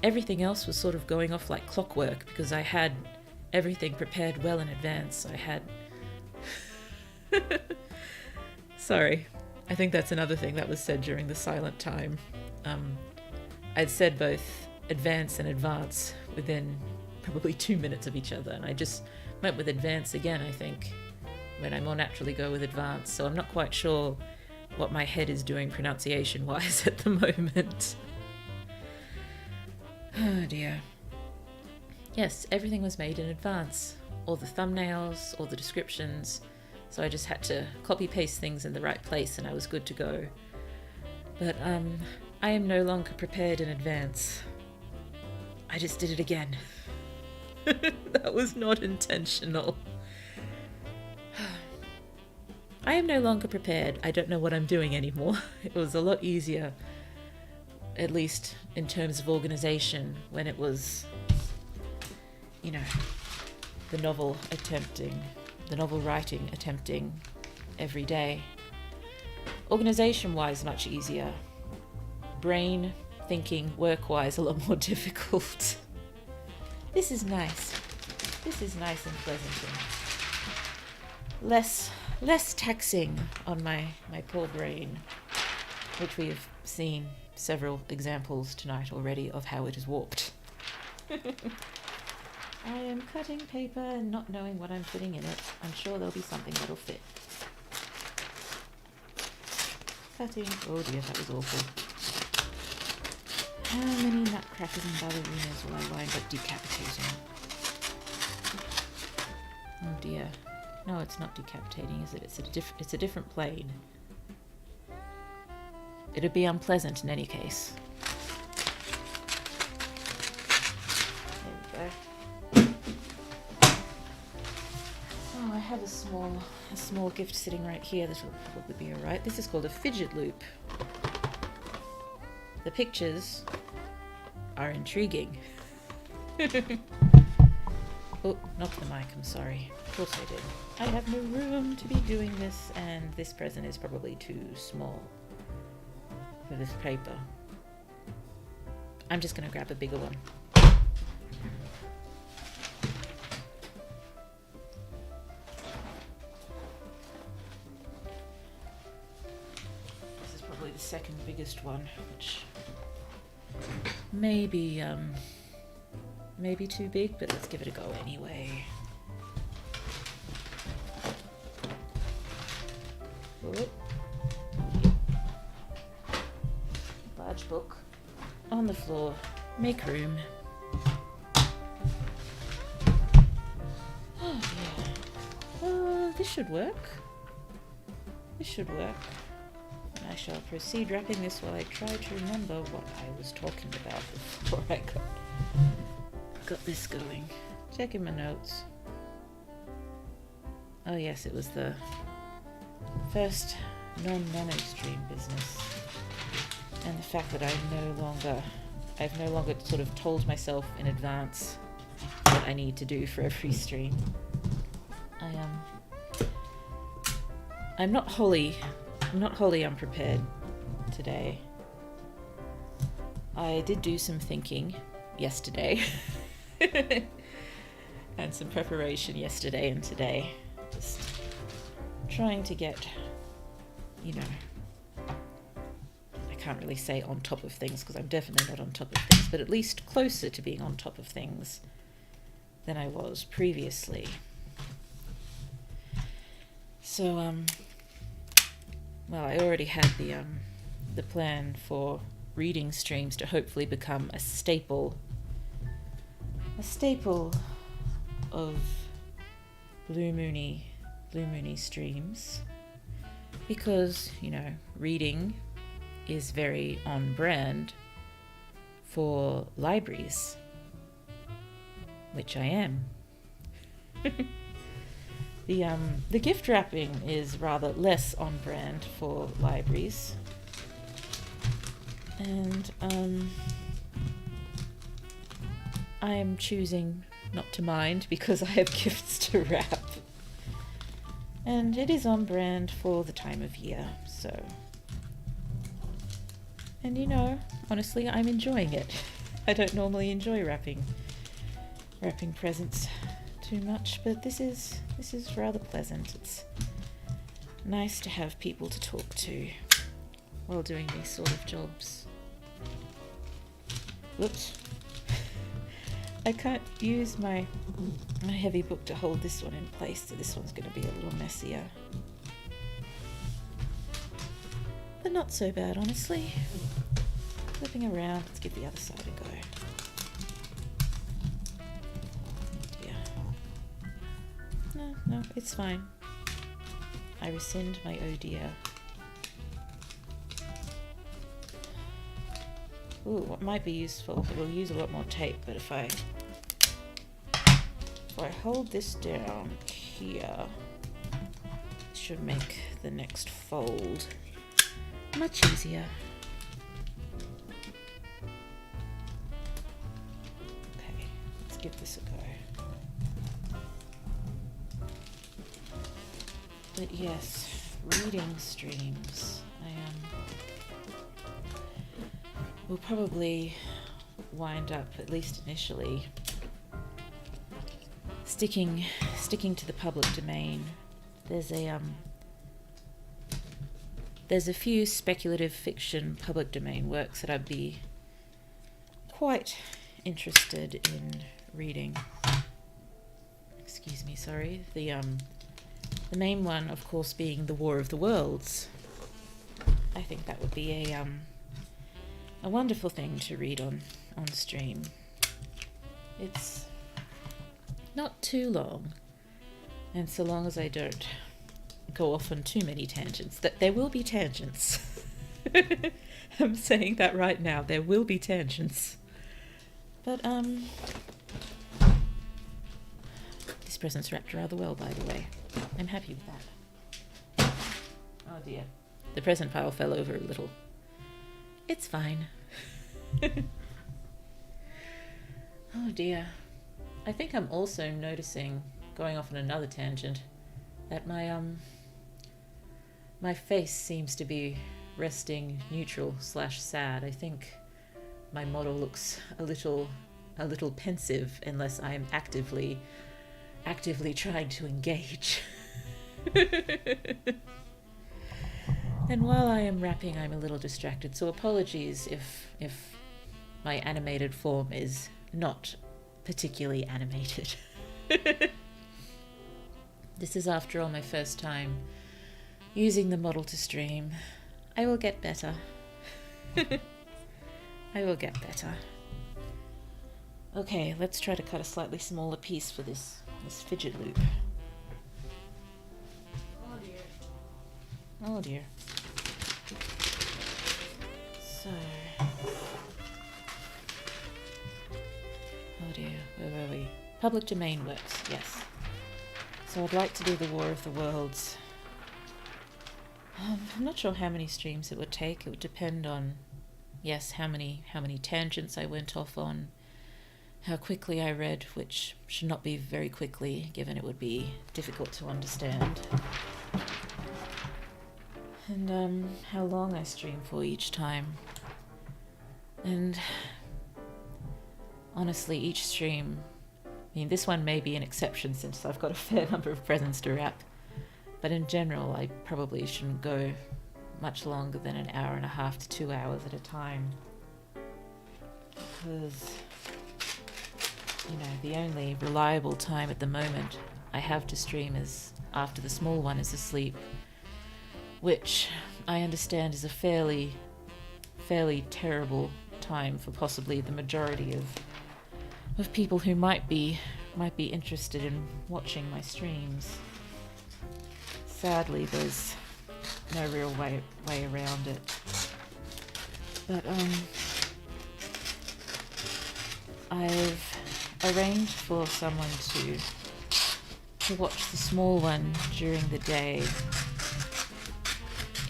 everything else was sort of going off like clockwork because I had everything prepared well in advance. I had Sorry. I think that's another thing that was said during the silent time. I'd said both advance and advance within probably 2 minutes of each other, and I just went with advance again, I think, when I more naturally go with advance, so I'm not quite sure what my head is doing pronunciation-wise at the moment. Oh dear. Yes, everything was made in advance. All the thumbnails, all the descriptions, so I just had to copy-paste things in the right place and I was good to go. But I am no longer prepared in advance. I just did it again. That was not intentional. I am no longer prepared. I don't know what I'm doing anymore. It was a lot easier, at least in terms of organization, when it was, the novel writing attempting every day. Organization-wise, much easier. Brain thinking, work-wise, a lot more difficult. This is nice. This is nice and pleasant and less taxing on my poor brain, which we have seen several examples tonight already of how it is warped. I am cutting paper and not knowing what I'm putting in it. I'm sure there'll be something that'll fit. Cutting. Oh dear, that was awful. How many nutcrackers and ballerinas will I wind up decapitating? Oh dear. No, it's not decapitating, is it? It's a different plane. It'd be unpleasant in any case. There we go. Oh, I have a small gift sitting right here that'll probably be alright. This is called a fidget loop. The pictures are intriguing. Oh, knocked the mic, I'm sorry. Of course I did. I have no room to be doing this, and this present is probably too small for this paper. I'm just going to grab a bigger one. This is probably the second biggest one, which maybe too big, but let's give it a go anyway. Whoop. Large book on the floor. Make room. Oh yeah. This should work. This should work. And I shall proceed wrapping this while I try to remember what I was talking about before I got this going. Checking my notes. Oh yes, it was the first non-monostream business. And the fact that I've no longer sort of told myself in advance what I need to do for every stream. I'm not wholly unprepared today. I did do some thinking yesterday and some preparation yesterday and today. Just trying to get, I can't really say on top of things because I'm definitely not on top of things, but at least closer to being on top of things than I was previously. So, well, I already had the plan for reading streams to hopefully become a staple of Blue Moony streams, because reading is very on brand for libraries, which I am. The gift wrapping is rather less on brand for libraries, and I am choosing not to mind because I have gifts to wrap, and it is on brand for the time of year. So, and honestly, I'm enjoying it. I don't normally enjoy wrapping presents too much, but this is rather pleasant. It's nice to have people to talk to while doing these sort of jobs. Whoops. I can't use my heavy book to hold this one in place, so this one's going to be a little messier. But not so bad, honestly. Flipping around, let's give the other side a go. No, it's fine. I rescind my oh dear. Ooh, what might be useful, it will use a lot more tape, but if I hold this down here, it should make the next fold much easier. Okay, let's give this a go. But yes, reading streams. Will probably wind up, at least initially, sticking to the public domain. There's a few speculative fiction public domain works that I'd be quite interested in reading. Excuse me, sorry. The main one, of course, being The War of the Worlds. I think that would be a wonderful thing to read on stream. It's not too long, and so long as I don't go off on too many tangents, that there will be tangents. I'm saying that right now, there will be tangents. But this present's wrapped rather well, by the way. I'm happy with that. Oh dear. The present pile fell over a little. It's fine. Oh dear. I think I'm also noticing, going off on another tangent, that my face seems to be resting neutral/sad. I think my model looks a little pensive unless I am actively trying to engage. And while I am wrapping, I'm a little distracted, so apologies if my animated form is not particularly animated. This is, after all, my first time using the model to stream. I will get better. I will get better. Okay, let's try to cut a slightly smaller piece for this fidget loop. Oh dear. Oh dear. So... oh dear, where were we? Public domain works, yes. So I'd like to do the War of the Worlds. I'm not sure how many streams it would take. It would depend on, yes, how many tangents I went off on, how quickly I read, which should not be very quickly, given it would be difficult to understand, and how long I stream for each time. And honestly, each stream, I mean, this one may be an exception since I've got a fair number of presents to wrap, but in general I probably shouldn't go much longer than an hour and a half to 2 hours at a time, because, you know, the only reliable time at the moment I have to stream is after the small one is asleep, which I understand is a fairly terrible time for possibly the majority of people who might be interested in watching my streams. Sadly, there's no real way around it. But I've arranged for someone to watch the small one during the day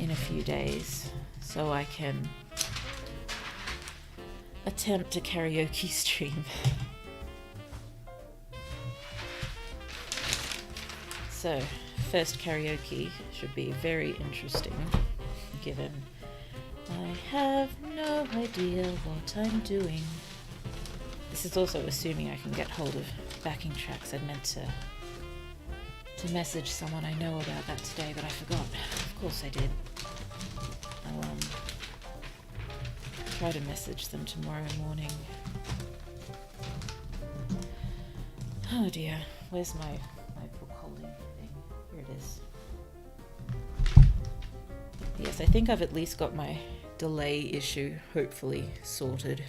in a few days, so I can attempt a karaoke stream. So, first karaoke should be very interesting, given I have no idea what I'm doing. This is also assuming I can get hold of backing tracks. I'd meant to message someone I know about that today, but I forgot. Of course I did. I'll try to message them tomorrow morning. Oh dear, where's my book holding thing? Here it is. Yes, I think I've at least got my delay issue hopefully sorted.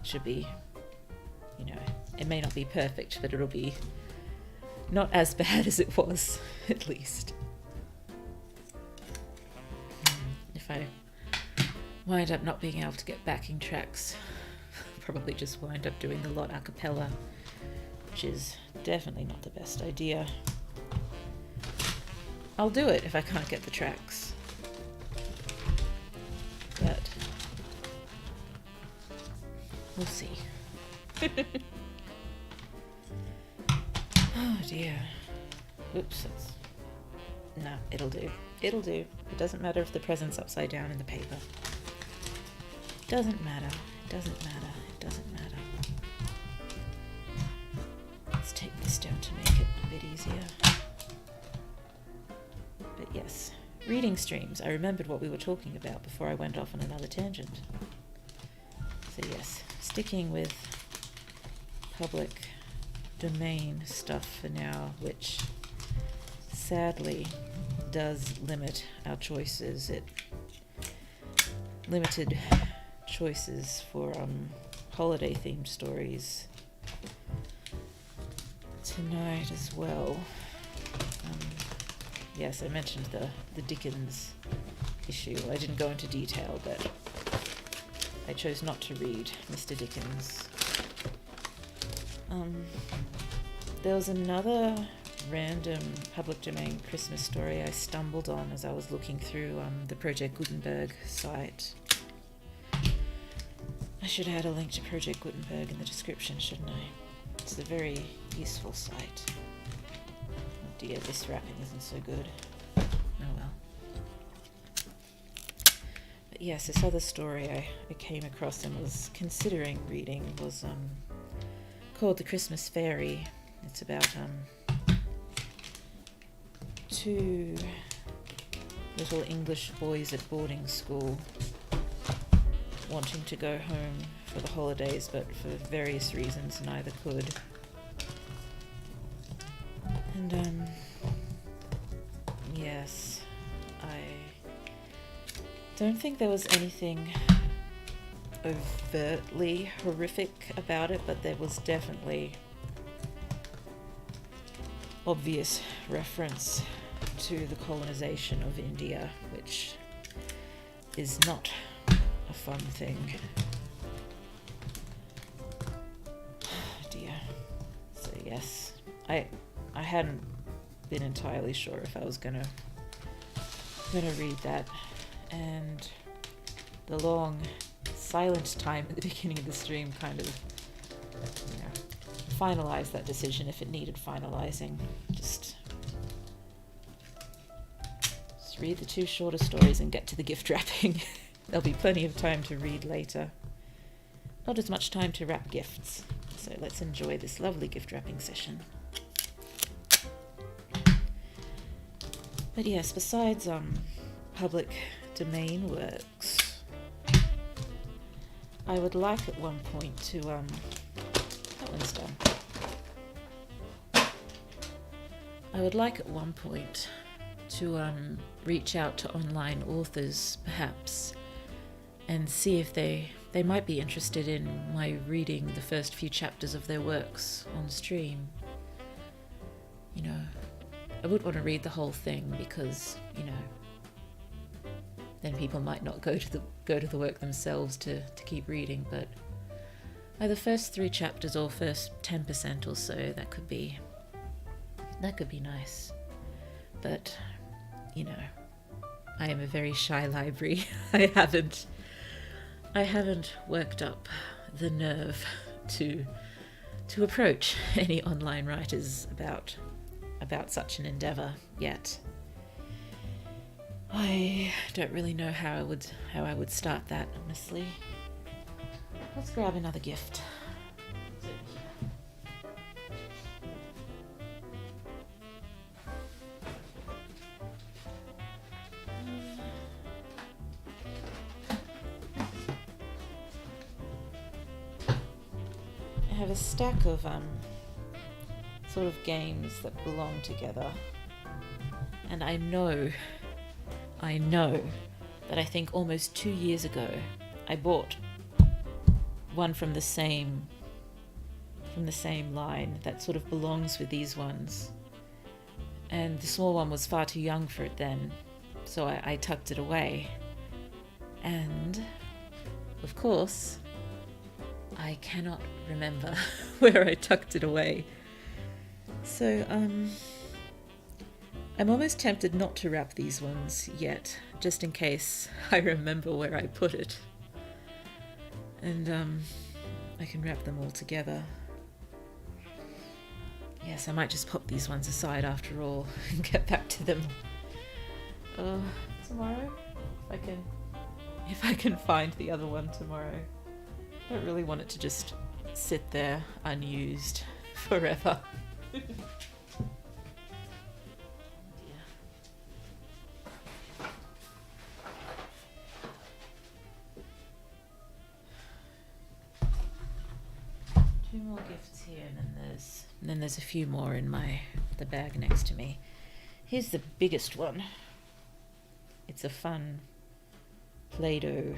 Should be, you know, it may not be perfect, but it'll be not as bad as it was, at least. If I wind up not being able to get backing tracks, I'll probably just wind up doing the lot a cappella, which is definitely not the best idea. I'll do it if I can't get the tracks. But we'll see. Oh dear. Oops. No, it'll do. It'll do. It doesn't matter if the present's upside down in the paper. Doesn't matter. Doesn't matter. It doesn't matter. Let's take this down to make it a bit easier. But yes, reading streams. I remembered what we were talking about before I went off on another tangent. So yes, sticking with public domain stuff for now, which sadly does limit our choices. It limited choices for holiday themed stories tonight as well. Yes, I mentioned the Dickens issue. I didn't go into detail, but I chose not to read Mr. Dickens. There was another random public domain Christmas story I stumbled on as I was looking through the Project Gutenberg site. I should add a link to Project Gutenberg in the description, shouldn't I? It's a very useful site. Oh dear, this wrapping isn't so good. Oh well. But yes, this other story I came across and was considering reading was called The Christmas Fairy. It's about two little English boys at boarding school wanting to go home for the holidays, but for various reasons neither could. And yes, I don't think there was anything overtly horrific about it, but there was definitely obvious reference to the colonization of India, which is not a fun thing. Dear. So yes, I hadn't been entirely sure if I was gonna read that, and the long silent time at the beginning of the stream kind of, finalized that decision if it needed finalizing. Just read the 2 shorter stories and get to the gift wrapping. There'll be plenty of time to read later. Not as much time to wrap gifts, so let's enjoy this lovely gift wrapping session. But yes, besides public domain works, I would like at one point to that one's done. I would like at one point to reach out to online authors, perhaps, and see if they might be interested in my reading the first few chapters of their works on stream. I would want to read the whole thing because, then people might not go to the work themselves to keep reading, but either first 3 chapters or first 10% or so, that could be nice. But I am a very shy library. I haven't worked up the nerve to approach any online writers about such an endeavor yet. I don't really know how I would start that, honestly. Let's grab another gift. I have a stack of sort of games that belong together, and I know that I think almost 2 years ago I bought one from the same line that sort of belongs with these ones, and the small one was far too young for it then, so I tucked it away, and of course I cannot remember where I tucked it away. So I'm almost tempted not to wrap these ones yet, just in case I remember where I put it. And I can wrap them all together. Yes, I might just pop these ones aside after all and get back to them tomorrow, if I can find the other one tomorrow. I don't really want it to just sit there unused forever. Two more gifts here, and then there's a few more in the bag next to me. Here's the biggest one. It's a fun Play-Doh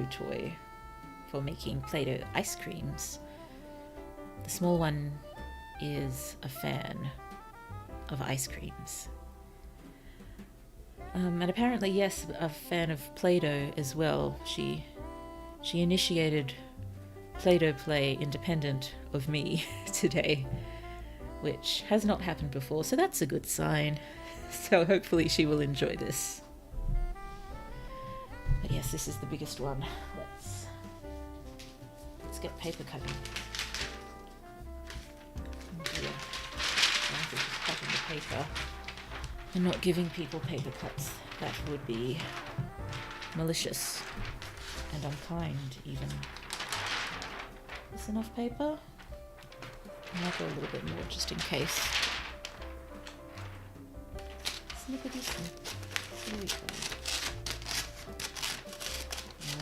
toy for making Play-Doh ice creams. The small one is a fan of ice creams. And apparently, yes, a fan of Play-Doh as well. She initiated Play-Doh play independent of me today, which has not happened before, so that's a good sign. So hopefully she will enjoy this. But yes, this is the biggest one. Let's get paper cutting. Oh dear. I'm just cutting the paper and not giving people paper cuts. That would be malicious and unkind, even. Is enough paper? I might go a little bit more just in case. Snippety snip. Here we go.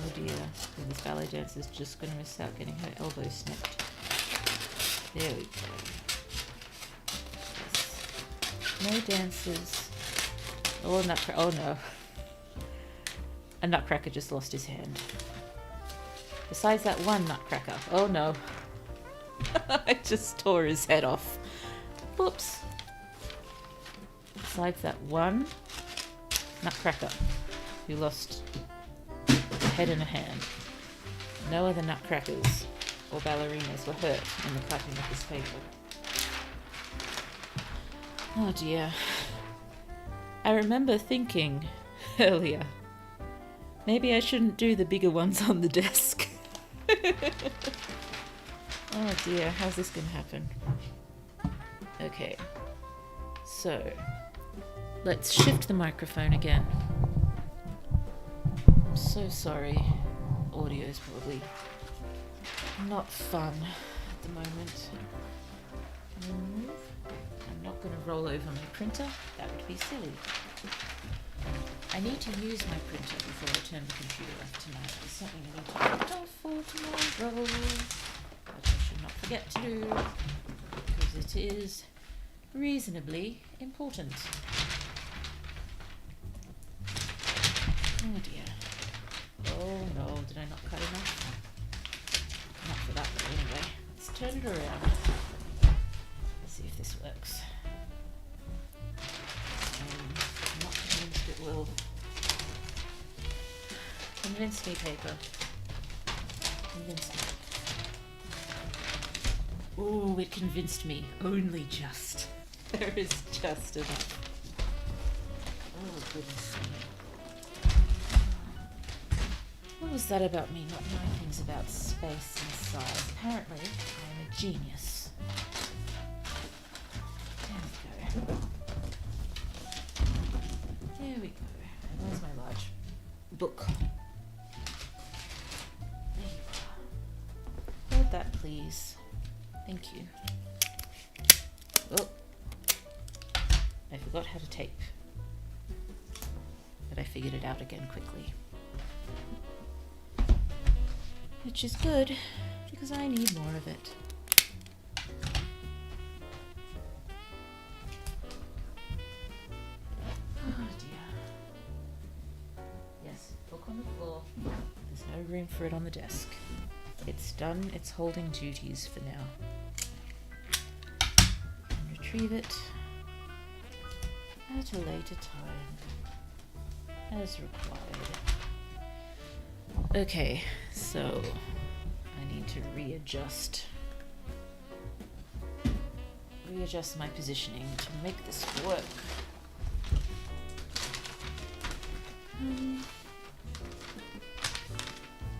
Oh dear, this ballet dancer's just going to miss out getting her elbow snipped. There we go. Yes. No dancers. Oh, oh no. A nutcracker just lost his hand. Besides that one nutcracker. Oh no. I just tore his head off. Whoops. Besides that one nutcracker who lost a head and a hand. No other nutcrackers or ballerinas were hurt in the cutting of this paper. Oh dear. I remember thinking earlier, maybe I shouldn't do the bigger ones on the desk. Oh dear, how's this gonna happen? Okay, so let's shift the microphone again. I'm so sorry, audio is probably not fun at the moment. I'm not going to roll over my printer, that would be silly. I need to use my printer before I turn the computer off tonight. There's something I need to print off for tomorrow, but I should not forget to do, because it is reasonably important. Oh dear. Oh no, did I not cut enough? Not for that though, anyway. Let's turn it around. Let's see if this works. I'm not convinced it will. Convince me, paper. Convince me. Ooh, it convinced me. Only just. There is just enough. Oh, goodness me. What was that about me not knowing things about space and size? Apparently, I'm a genius. There we go. There we go. Where's my large book? There you are. Hold that, please. Thank you. Oh, I forgot how to tape. But I figured it out again quickly. Which is good, because I need more of it. Oh dear. Yes, book on the floor. There's no room for it on the desk. It's done its holding duties for now. And retrieve it at a later time, as required. Okay, so I need to readjust my positioning to make this work.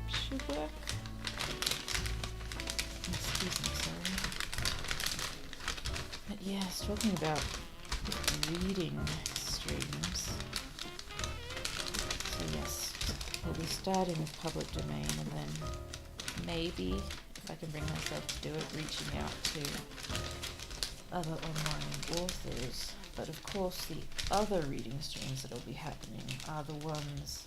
Should work. Excuse me, sorry. But yes, talking about reading streams. So yes, we'll be starting with public domain, and then maybe, if I can bring myself to do it, reaching out to other online authors. But of course the other reading streams that will be happening are the ones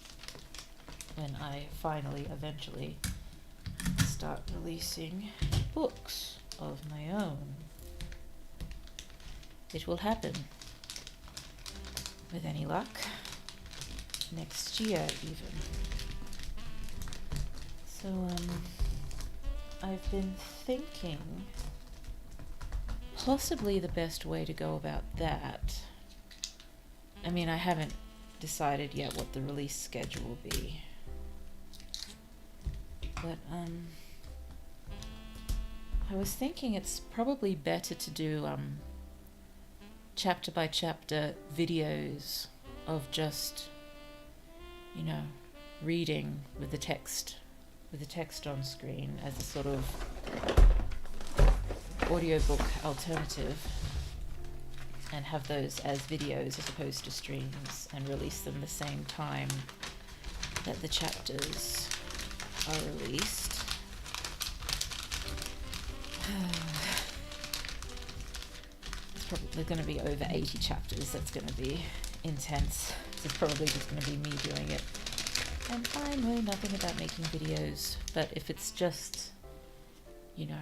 when I finally, eventually, start releasing books of my own. It will happen, with any luck, next year even. So, I've been thinking possibly the best way to go about that. I mean, I haven't decided yet what the release schedule will be. But, I was thinking it's probably better to do, chapter by chapter videos of just, you know, reading with the text on screen as a sort of audiobook alternative, and have those as videos as opposed to streams, and release them the same time that the chapters are released. It's probably going to be over 80 chapters. That's going to be intense. this is probably just going to be me doing it. And I know nothing about making videos, but if it's just, you know,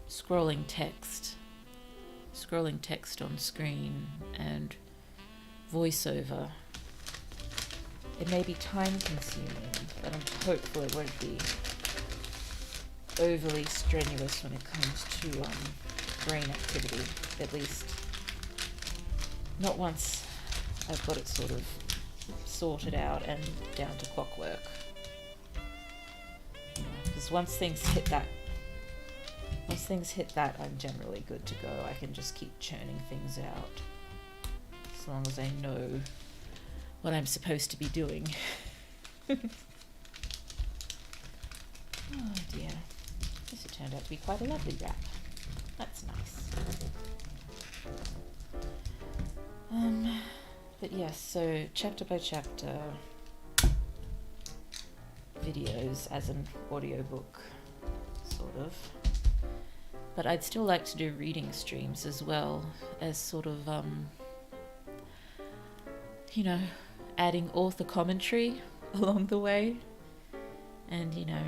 scrolling text on screen and voiceover, it may be time consuming, but I'm hopeful it won't be overly strenuous when it comes to brain activity, at least not once I've got it sort of sorted out and down to clockwork. Because once things hit that, I'm generally good to go. I can just keep churning things out as long as I know what I'm supposed to be doing. Oh dear. This has turned out to be quite a lovely wrap. That's nice. But yes, so chapter by chapter videos as an audiobook, sort of. But I'd still like to do reading streams as well, as sort of, you know, adding author commentary along the way, and, you know,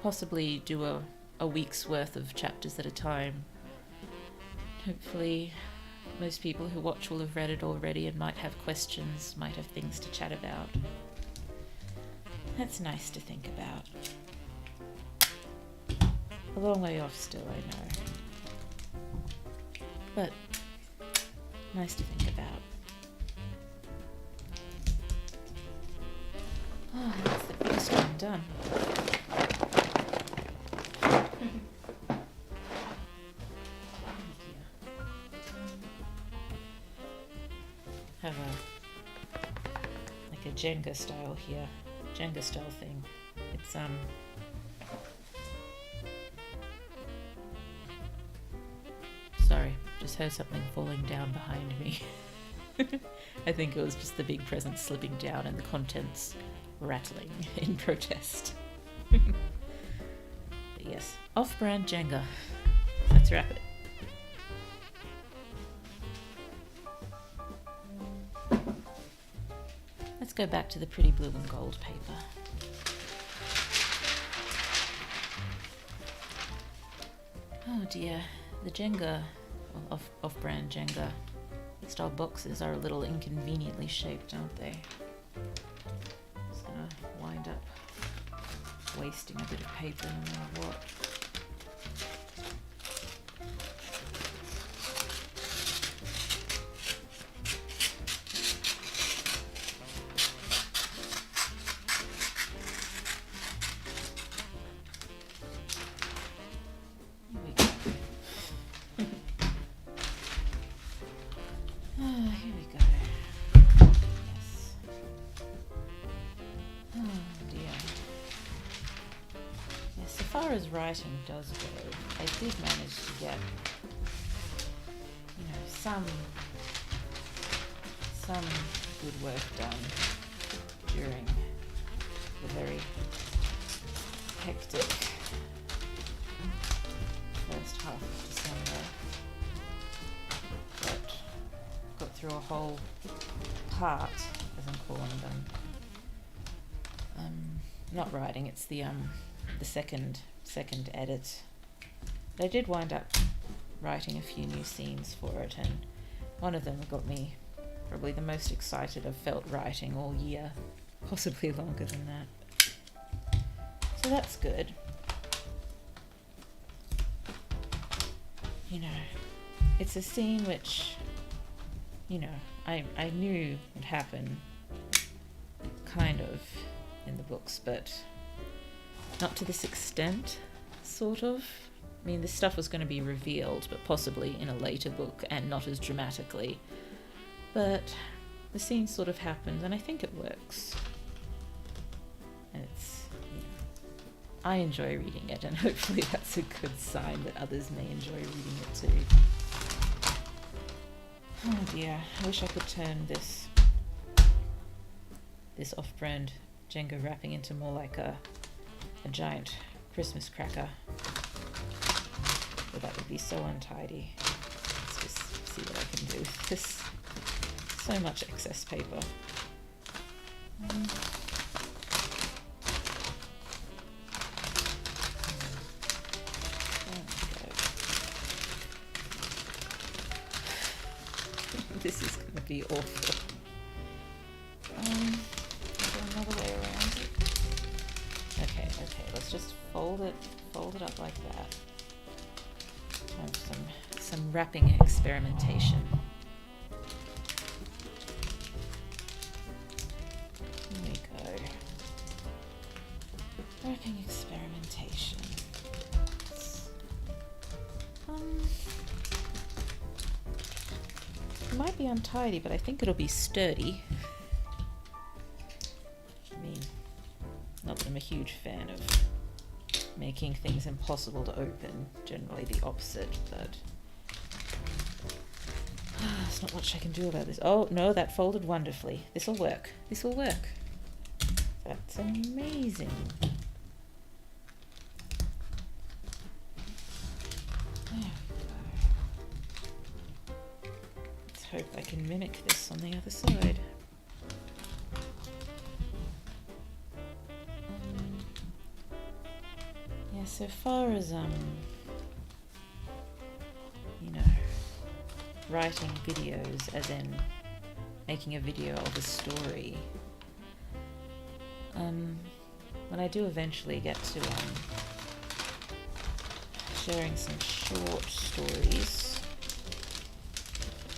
possibly do a week's worth of chapters at a time. Hopefully most people who watch will have read it already and might have questions, might have things to chat about. That's nice to think about. A long way off still, I know. But nice to think about. Oh, that's the first one done. Have like a Jenga style here, Jenga style thing. It's sorry, just heard something falling down behind me. I think it was just the big present slipping down and the contents rattling in protest. But yes, off-brand Jenga. Let's wrap it. Let's go back to the pretty blue and gold paper. Oh dear, the Jenga, well, off-brand Jenga style boxes are a little inconveniently shaped, aren't they? Just gonna wind up wasting a bit of paper no matter what. As writing does go, I did manage to get, you know, some good work done during the very hectic first half of December. But got through a whole part, as I'm calling them. Not writing, it's the second edit. They did wind up writing a few new scenes for it, and one of them got me probably the most excited I've felt writing all year, possibly longer than that. So that's good. You know, it's a scene which, you know, I knew would happen kind of in the books, but not to this extent, sort of. I mean, this stuff was going to be revealed, but possibly in a later book and not as dramatically. But the scene sort of happens, and I think it works. And it's, you know, I enjoy reading it, and hopefully that's a good sign that others may enjoy reading it too. Oh dear, I wish I could turn this off-brand Jenga wrapping into more like a giant Christmas cracker. But that would be so untidy. Let's just see what I can do with this. So much excess paper. This is going to be awful. Another way around it. Okay, let's just fold it up like that. Time for some wrapping experimentation. Here we go. Wrapping experimentation. It might be untidy, but I think it'll be sturdy. I mean, not that I'm a huge fan of making things impossible to open, generally the opposite, but there's not much I can do about this. Oh no, that folded wonderfully. This'll work. This'll work. That's amazing. There we go. Let's hope I can mimic this on the other side. Yeah, so far as you know, writing videos, as in making a video of a story, when I do eventually get to sharing some short stories,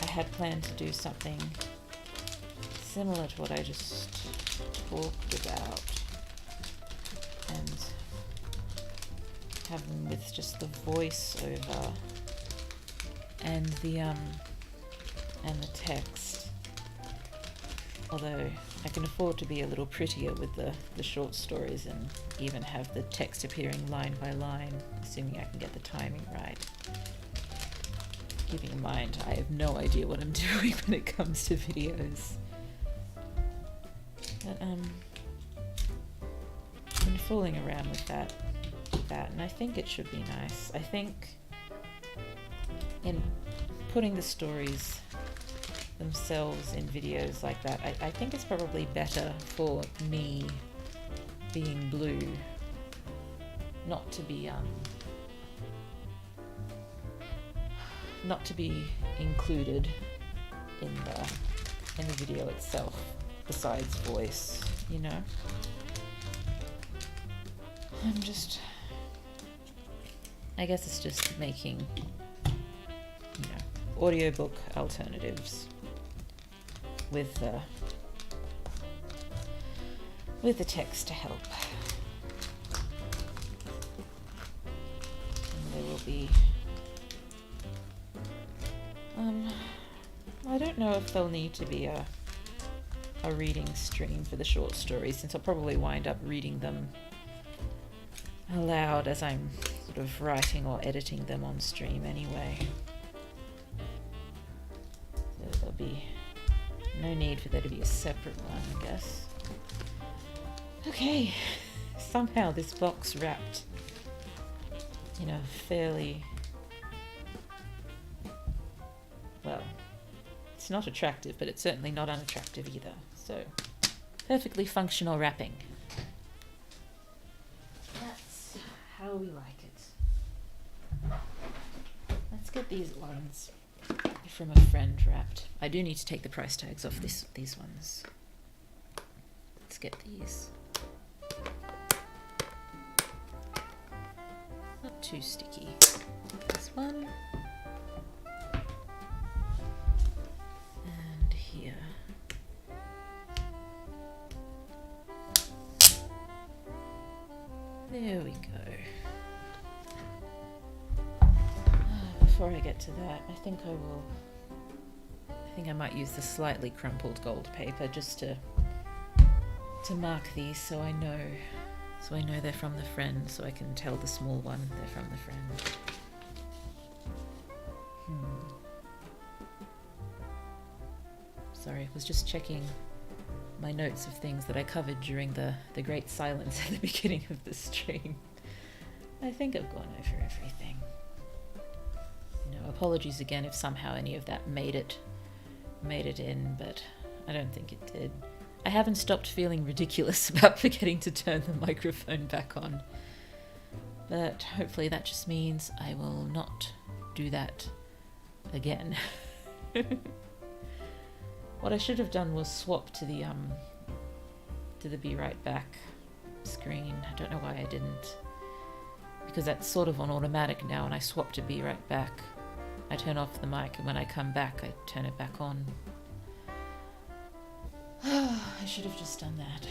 I had planned to do something similar to what I just talked about, and have them with just the voiceover and the text. Although I can afford to be a little prettier with the short stories and even have the text appearing line by line, assuming I can get the timing right. Keeping in mind, I have no idea what I'm doing when it comes to videos. But I've been fooling around with that, and I think it should be nice. I think in putting the stories themselves in videos like that, I think it's probably better for me being blue not to be included in the video itself, besides voice, you know. I guess it's just making, you know, audiobook alternatives with the text to help. And there will be I don't know if there'll need to be a reading stream for the short stories, since I'll probably wind up reading them aloud as I'm sort of writing or editing them on stream anyway. So there'll be no need for there to be a separate one, I guess. Okay, somehow this box wrapped in a fairly, well, it's not attractive, but it's certainly not unattractive either. So, perfectly functional wrapping. That's how we like it. Let's get these ones from a friend wrapped. I do need to take the price tags off these ones. Let's get these. Not too sticky. This one. And here. There we go. Before I get to that, I think I might use the slightly crumpled gold paper just to mark these, so I know they're from the friend, so I can tell the small one they're from the friend. Sorry, I was just checking my notes of things that I covered during the great silence at the beginning of the stream. I think I've gone over everything. You know, apologies again if somehow any of that made it made it in, but I don't think it did. I haven't stopped feeling ridiculous about forgetting to turn the microphone back on. But hopefully that just means I will not do that again. What I should have done was swap to the Be Right Back screen. I don't know why I didn't. Because that's sort of on automatic now, and I swap to Be Right Back. I turn off the mic, and when I come back, I turn it back on. I should have just done that.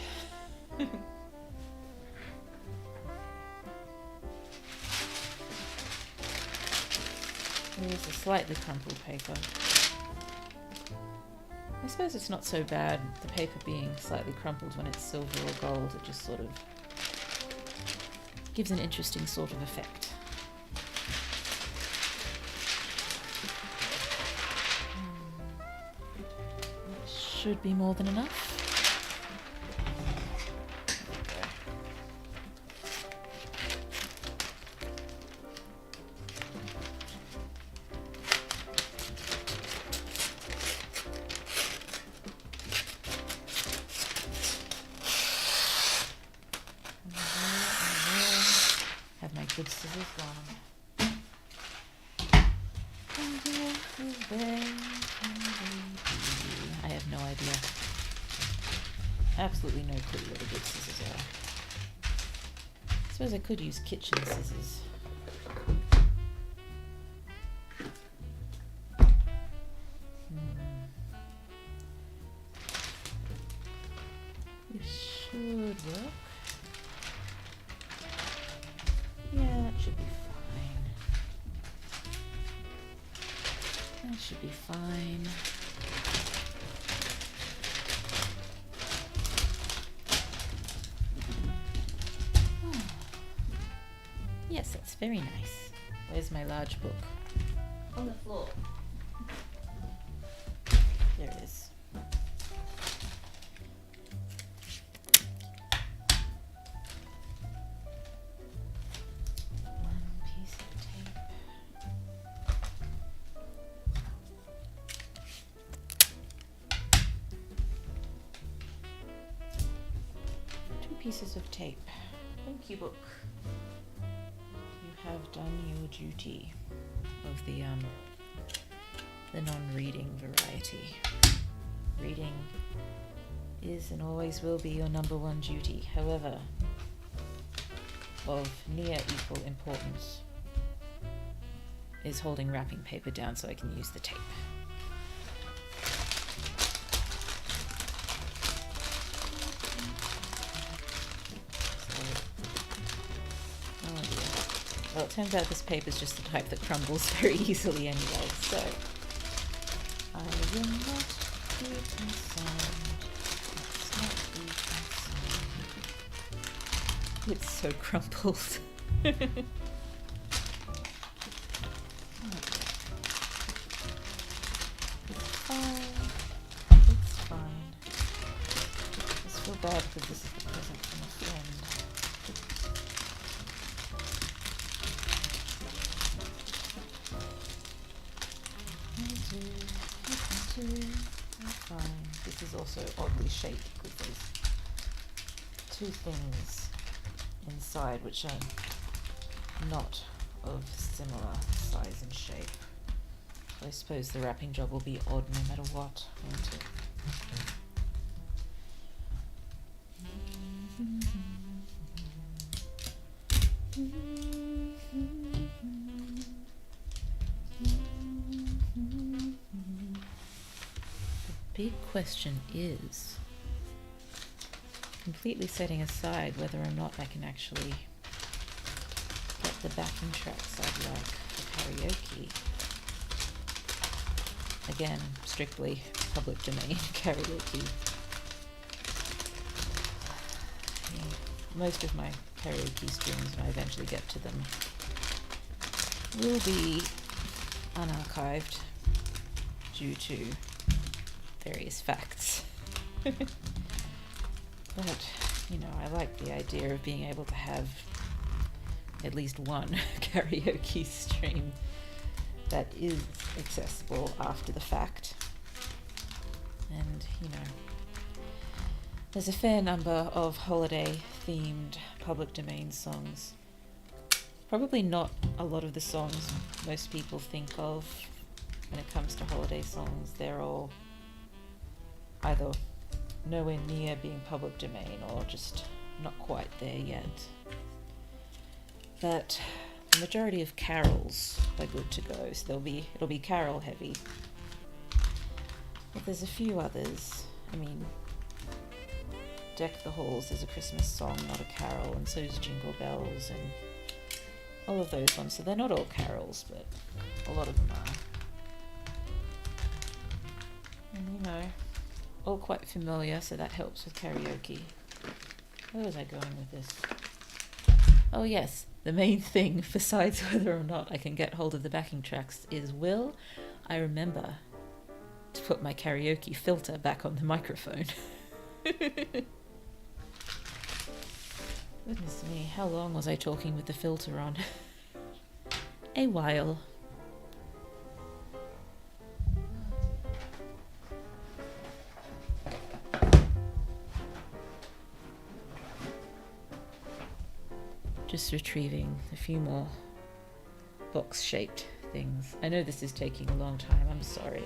Here's a slightly crumpled paper. I suppose it's not so bad, the paper being slightly crumpled when it's silver or gold. It just sort of gives an interesting sort of effect. That should be more than enough. Good scissors gone. I have no idea. Absolutely no clue where the good scissors are. I suppose I could use kitchen scissors. This should work. Yeah, that should be fine. That should be fine. Oh. Yes, that's very nice. Where's my large book? On the floor. There it is. Pieces of tape. Thank you, book. You have done your duty of the non-reading variety. Reading is and always will be your number one duty. However, of near equal importance is holding wrapping paper down so I can use the tape. Well, it turns out this paper is just the type that crumbles very easily anyway, so I will not be concerned. Let's not be concerned. It's so crumpled. It's fine. I just feel bad because this is the present from a friend. Fine. This is also oddly shaped because there's two things inside which are not of similar size and shape. So I suppose the wrapping job will be odd no matter what, won't it? Big question is, completely setting aside whether or not I can actually get the backing tracks I'd like for karaoke. Again, strictly public domain karaoke. Most of my karaoke streams, when I eventually get to them, will be unarchived due to various facts. But, you know, I like the idea of being able to have at least one karaoke stream that is accessible after the fact. And, you know, there's a fair number of holiday-themed public domain songs. Probably not a lot of the songs most people think of when it comes to holiday songs. They're all either nowhere near being public domain or just not quite there yet. But the majority of carols are good to go, so it'll be carol heavy. But there's a few others. I mean, Deck the Halls is a Christmas song, not a carol, and so is Jingle Bells and all of those ones. So they're not all carols, but a lot of them are. And you know, all quite familiar, so that helps with karaoke. Where was I going with this? Oh yes, the main thing, besides whether or not I can get hold of the backing tracks, is will I remember to put my karaoke filter back on the microphone. Goodness me, how long was I talking with the filter on? A while. Just retrieving a few more box-shaped things. I know this is taking a long time, I'm sorry.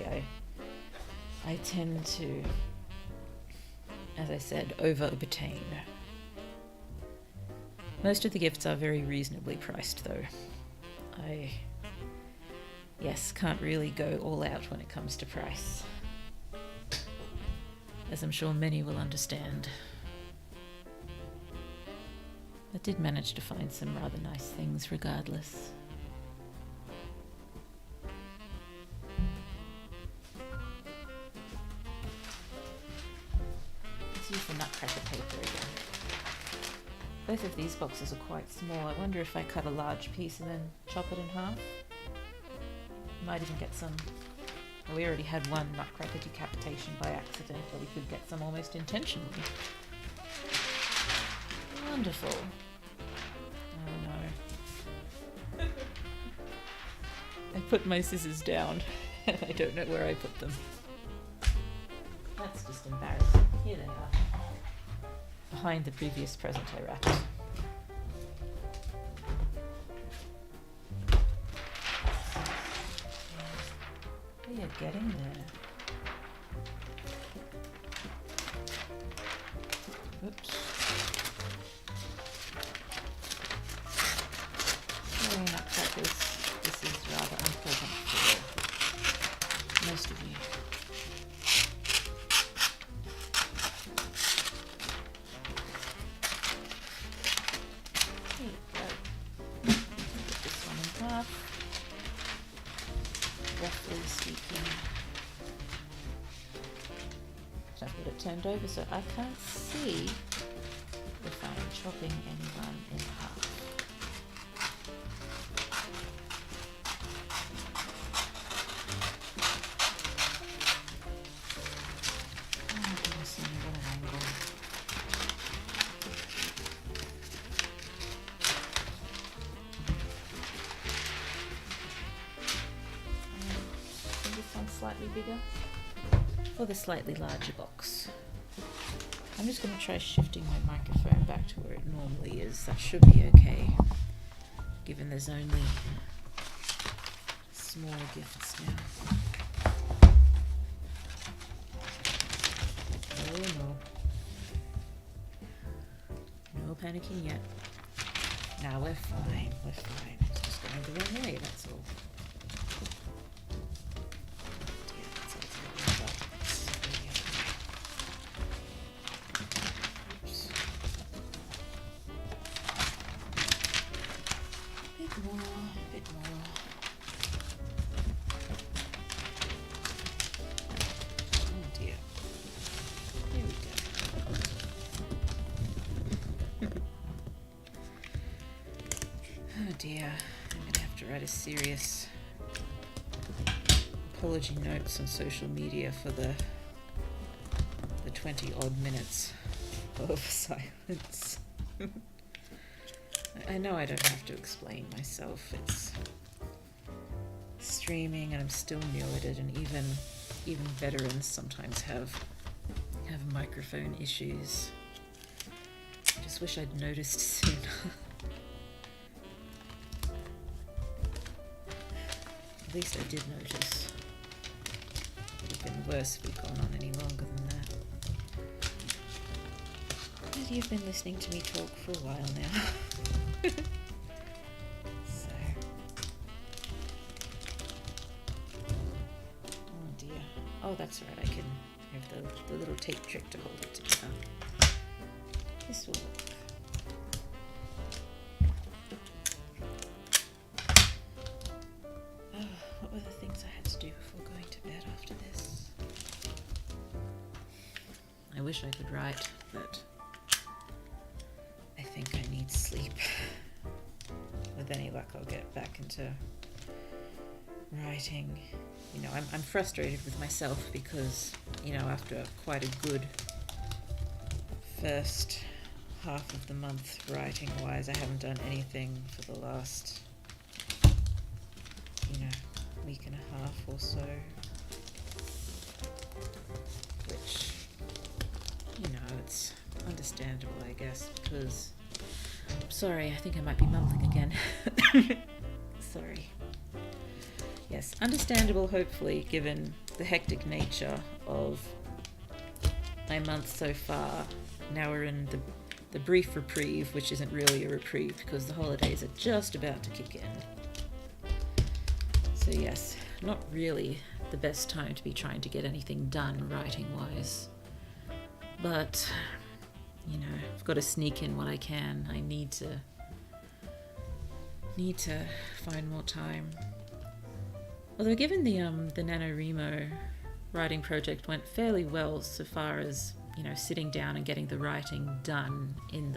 I tend to, as I said, over-obtain. Most of the gifts are very reasonably priced though. I, yes, can't really go all out when it comes to price, as I'm sure many will understand. I did manage to find some rather nice things regardless. Let's use the nutcracker paper again. Both of these boxes are quite small. I wonder if I cut a large piece and then chop it in half. Might even get some. Well, we already had one nutcracker decapitation by accident, but we could get some almost intentionally. Wonderful. Oh no. I put my scissors down and I don't know where I put them. That's just embarrassing. Here they are. Behind the previous present I wrapped. We are getting there. Oops. Sorry, nutcrackers. This is rather unpleasant for most of you. Roughly speaking. So I've got it turned over so I can't see if I'm chopping anyone in half. Oh goodness me, what an angle. Slightly bigger for the slightly larger box. I'm just going to try shifting my microphone back to where it normally is. That should be okay, given there's only smaller gifts now. Oh no. No panicking yet. Now we're fine, we're fine. It's just going the wrong way, that's all. Dear, I'm gonna have to write a serious apology notes on social media for the 20 odd minutes of silence. I know I don't have to explain myself. It's streaming and I'm still muted, and even even veterans sometimes have microphone issues. I just wish I'd noticed sooner. At least I did notice. It would have been worse if we'd gone on any longer than that. But you've been listening to me talk for a while now. So. Oh dear. Oh, that's right, I can have the little tape trick to hold it together. This will work. Oh, what were the things I had to do before going to bed after this? I wish I could write, but I think I need sleep. With any luck, I'll get back into writing. You know, I'm frustrated with myself because, you know, after quite a good first half of the month writing-wise, I haven't done anything for the last, you know, week and a half or so. Which, you know, it's understandable, I guess, because... Sorry, I think I might be mumbling again. Sorry. Yes, understandable, hopefully, given the hectic nature of my month so far. Now we're in the brief reprieve, which isn't really a reprieve because the holidays are just about to kick in. So yes, not really the best time to be trying to get anything done writing-wise. But, you know, I've got to sneak in what I can. I need to find more time. Although given the NaNoWriMo writing project went fairly well so far as, you know, sitting down and getting the writing done in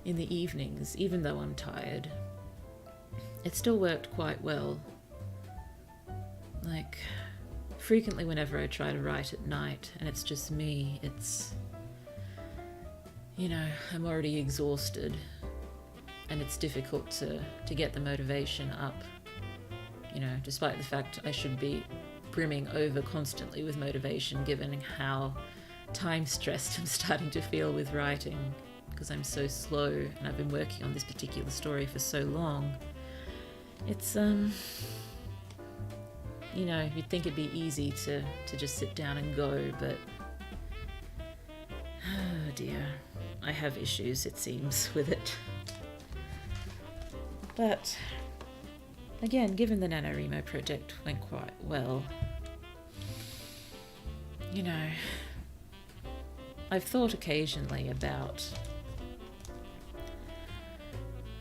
the evenings, even though I'm tired, it still worked quite well. Like, frequently whenever I try to write at night and it's just me, it's, you know, I'm already exhausted and it's difficult to get the motivation up. You know, despite the fact I should be brimming over constantly with motivation given how time-stressed I'm starting to feel with writing because I'm so slow and I've been working on this particular story for so long. It's, you know, you'd think it'd be easy to just sit down and go, but oh dear, I have issues, it seems, with it. But again, given the NaNoWriMo project went quite well, you know, I've thought occasionally about,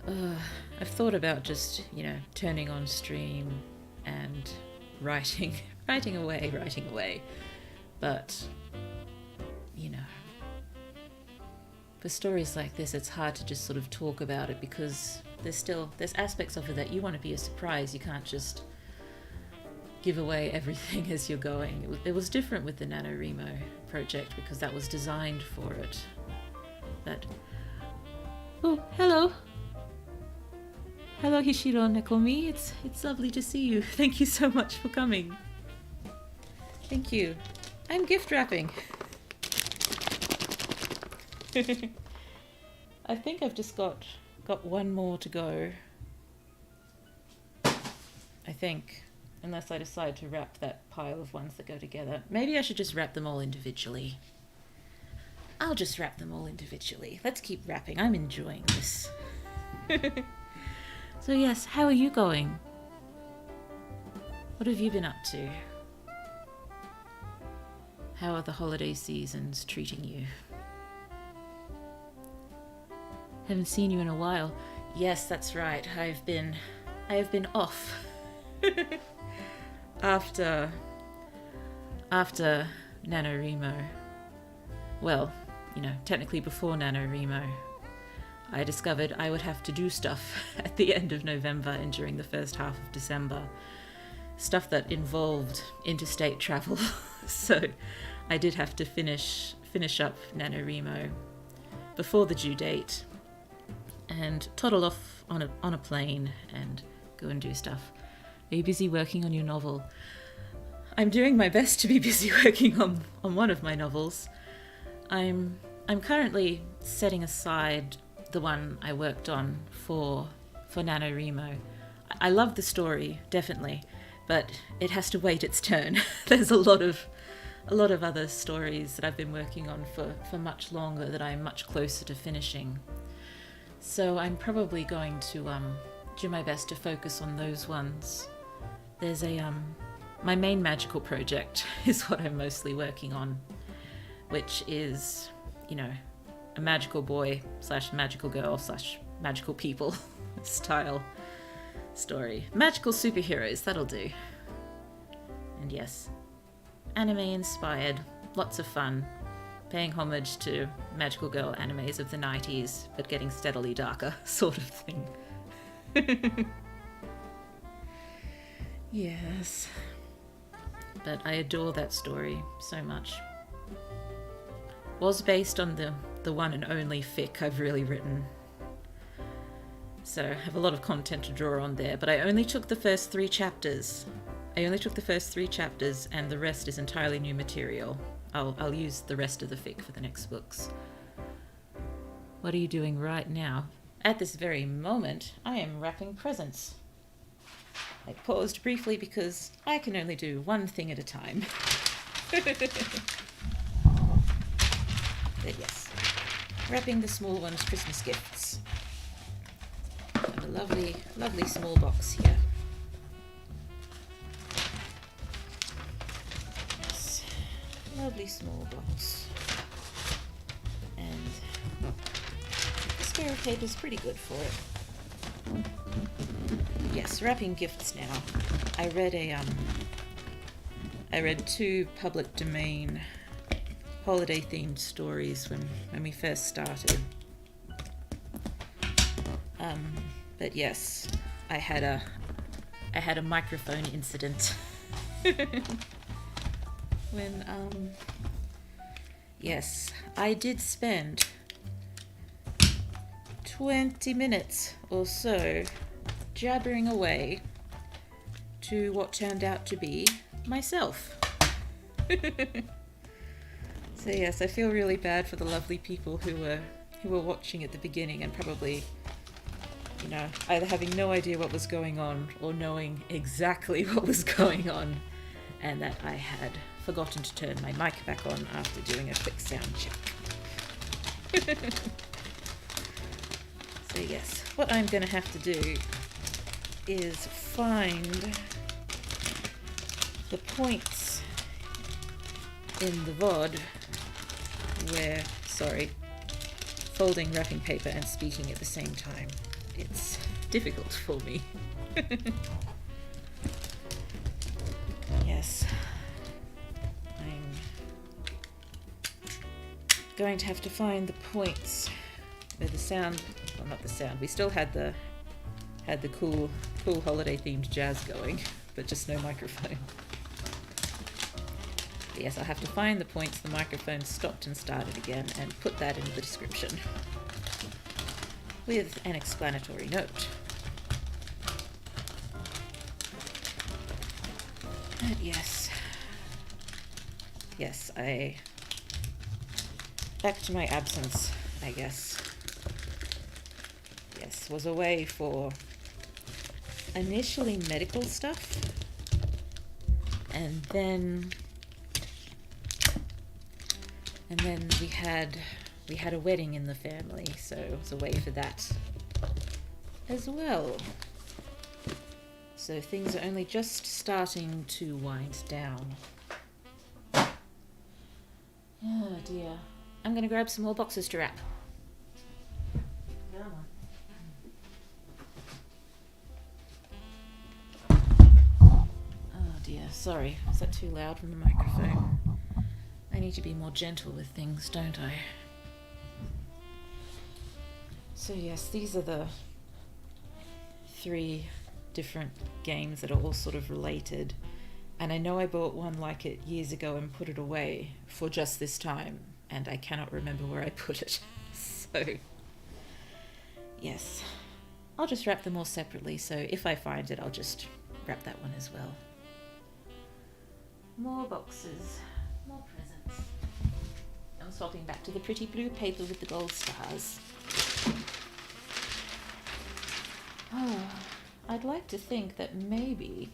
I've thought about just, you know, turning on stream and writing away. But, you know, for stories like this, it's hard to just sort of talk about it because there's aspects of it that you want to be a surprise. You can't just give away everything as you're going. It was different with the NaNoWriMo project because that was designed for it. But, oh, hello. Hello, Hishiro Nekomi. It's lovely to see you. Thank you so much for coming. Thank you. I'm gift wrapping. I think I've just got one more to go. I think. Unless I decide to wrap that pile of ones that go together. Maybe I should just wrap them all individually. I'll just wrap them all individually. Let's keep wrapping. I'm enjoying this. So yes, how are you going? What have you been up to? How are the holiday seasons treating you? Haven't seen you in a while. Yes, that's right. I have been off. After NaNoWriMo. Well, you know, technically before NaNoWriMo, I discovered I would have to do stuff at the end of November and during the first half of December. Stuff that involved interstate travel. So I did have to finish up NaNoWriMo before the due date and toddle off on a plane and go and do stuff. Are you busy working on your novel? I'm doing my best to be busy working on one of my novels. I'm currently setting aside the one I worked on for NaNoWriMo. I love the story, definitely, but it has to wait its turn. There's a lot of other stories that I've been working on for much longer that I'm much closer to finishing. So I'm probably going to do my best to focus on those ones. There's my main magical project is what I'm mostly working on, which is, a magical boy / magical girl / magical people style story. Magical superheroes, that'll do. And yes, anime inspired, lots of fun, paying homage to magical girl animes of the 90s, but getting steadily darker sort of thing. Yes. But I adore that story so much. Was based on the one and only fic I've really written. So I have a lot of content to draw on there, but I only took the first 3 chapters. And the rest is entirely new material. I'll use the rest of the fic for the next books. What are you doing right now? At this very moment, I am wrapping presents. I paused briefly because I can only do one thing at a time. But yes, wrapping the small one's Christmas gifts. I have a lovely, lovely small box here. Yes, lovely small box. And the scare tape is pretty good for it. Yes, wrapping gifts now. I read 2 public domain holiday themed stories when we first started. But yes, I had a microphone incident when yes, I did spend 20 minutes or so jabbering away to what turned out to be myself. So yes, I feel really bad for the lovely people who were watching at the beginning and probably, either having no idea what was going on or knowing exactly what was going on, and that I had forgotten to turn my mic back on after doing a quick sound check. So yes, what I'm going to have to do is find the points in the VOD where, folding wrapping paper and speaking at the same time. It's difficult for me. Yes. I'm going to have to find the points where the sound, well, not the sound, we still had the cool holiday themed jazz going, but just no microphone. But yes, I'll have to find the points the microphone stopped and started again and put that in the description with an explanatory note. But yes, back to my absence, I guess. Yes, was away for initially medical stuff, and then we had a wedding in the family, so I was away for that as well. So things are only just starting to wind down. Oh dear. I'm gonna grab some more boxes to wrap. Oh dear, sorry. Is that too loud from the microphone? I need to be more gentle with things, don't I? So yes, these are the 3 different games that are all sort of related. And I know I bought one like it years ago and put it away for just this time, and I cannot remember where I put it. So yes, I'll just wrap them all separately, so if I find it, I'll just wrap that one as well. More boxes. More presents. I'm swapping back to the pretty blue paper with the gold stars. Oh, I'd like to think that maybe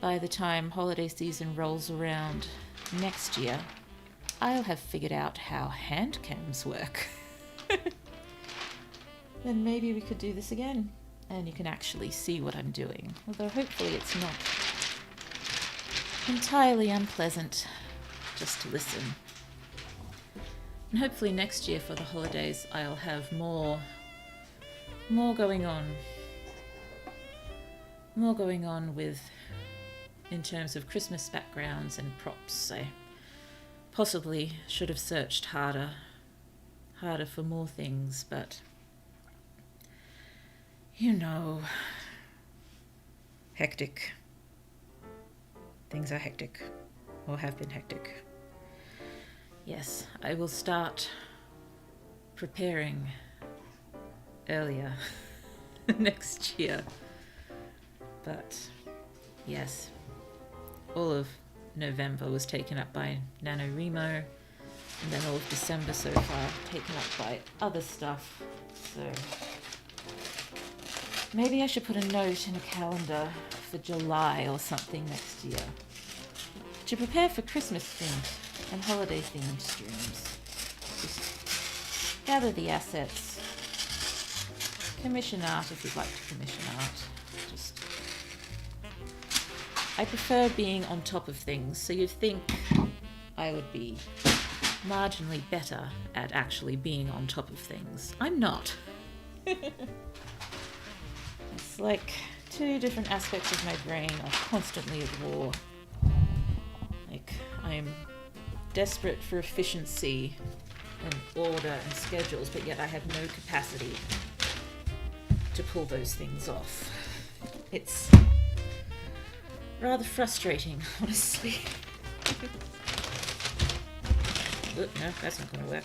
by the time holiday season rolls around next year, I'll have figured out how hand cams work. Then maybe we could do this again, and you can actually see what I'm doing, although hopefully it's not entirely unpleasant just to listen. And hopefully next year for the holidays I'll have more going on. More going on with, in terms of Christmas backgrounds and props. I possibly should have searched harder for more things, but you know, hectic. Things are hectic, or have been hectic. Yes, I will start preparing earlier next year. But yes, all of November was taken up by NaNoWriMo, and then all of December so far taken up by other stuff. So maybe I should put a note in a calendar for July or something next year to prepare for Christmas themed and holiday themed streams. Just gather the assets, commission art if you'd like to commission art. I prefer being on top of things, so you'd think I would be marginally better at actually being on top of things. I'm not. It's like two different aspects of my brain are constantly at war. Like, I'm desperate for efficiency and order and schedules, but yet I have no capacity to pull those things off. It's rather frustrating, honestly. Oh, no, that's not going to work.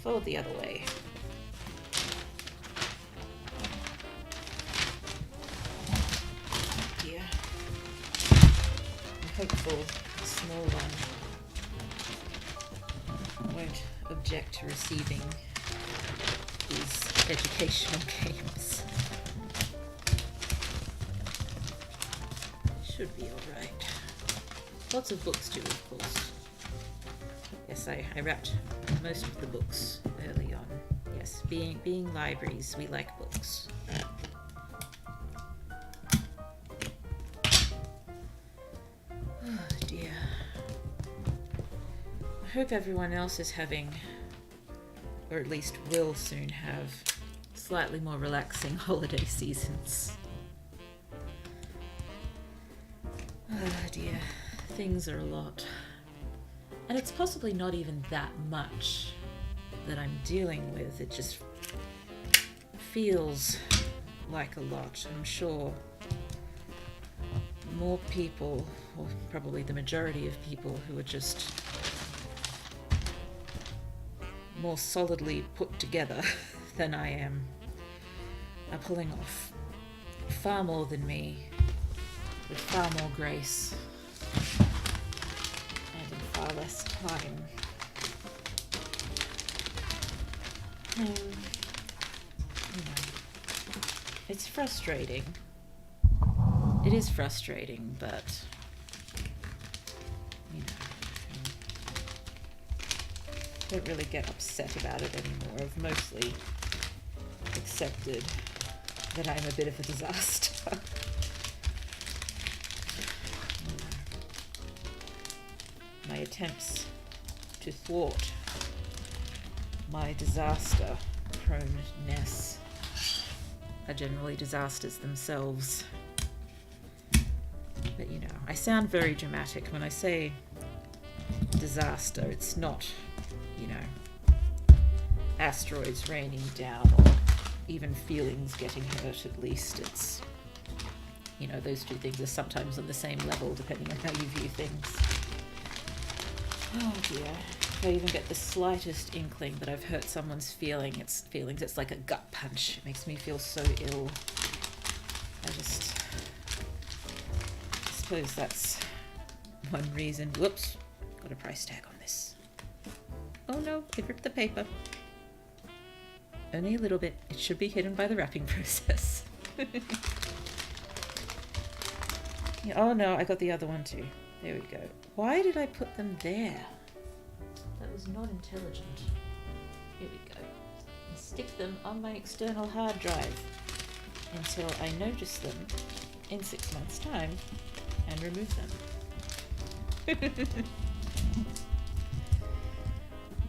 Fold the other way. Here. I'm hopeful the small one won't object to receiving these educational games. Should be alright. Lots of books too, of course. Yes, I wrapped most of the books early on. Yes, being libraries, we like books. Oh dear. I hope everyone else is having, or at least will soon have, slightly more relaxing holiday seasons. Oh dear, things are a lot. And it's possibly not even that much that I'm dealing with. It just feels like a lot. I'm sure more people, or probably the majority of people who are just more solidly put together than I am, are pulling off far more than me, with far more grace and in far less time. You know, it's frustrating. It is frustrating, but you know, I don't really get upset about it anymore. I've mostly accepted that I'm a bit of a disaster. My attempts to thwart my disaster proneness are generally disasters themselves. But you know, I sound very dramatic when I say disaster. It's not, you know, asteroids raining down or even feelings getting hurt, at least. It's, you know, those two things are sometimes on the same level depending on how you view things. Oh dear. If I even get the slightest inkling that I've hurt someone's feelings, it's like a gut punch. It makes me feel so ill. I suppose that's one reason. Whoops, got a price tag on this. Oh no, it ripped the paper. Only a little bit. It should be hidden by the wrapping process. Yeah, oh no, I got the other one too. There we go. Why did I put them there? That was not intelligent. Here we go. And stick them on my external hard drive until I notice them in 6 months' time and remove them.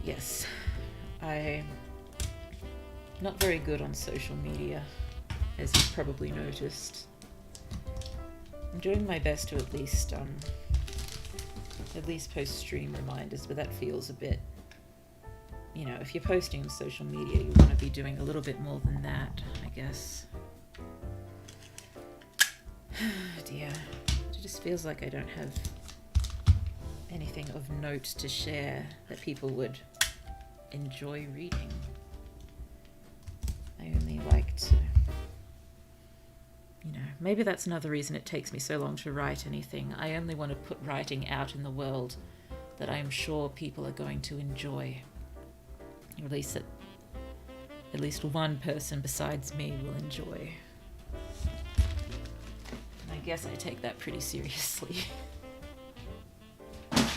Yes, I'm not very good on social media, as you've probably noticed. I'm doing my best to at least post stream reminders, but that feels a bit, you know, if you're posting on social media, you want to be doing a little bit more than that, I guess. Dear, it just feels like I don't have anything of note to share that people would enjoy reading. I only like to, you know, maybe that's another reason it takes me so long to write anything. I only want to put writing out in the world that I am sure people are going to enjoy. Or at least that at least one person besides me will enjoy. And I guess I take that pretty seriously. I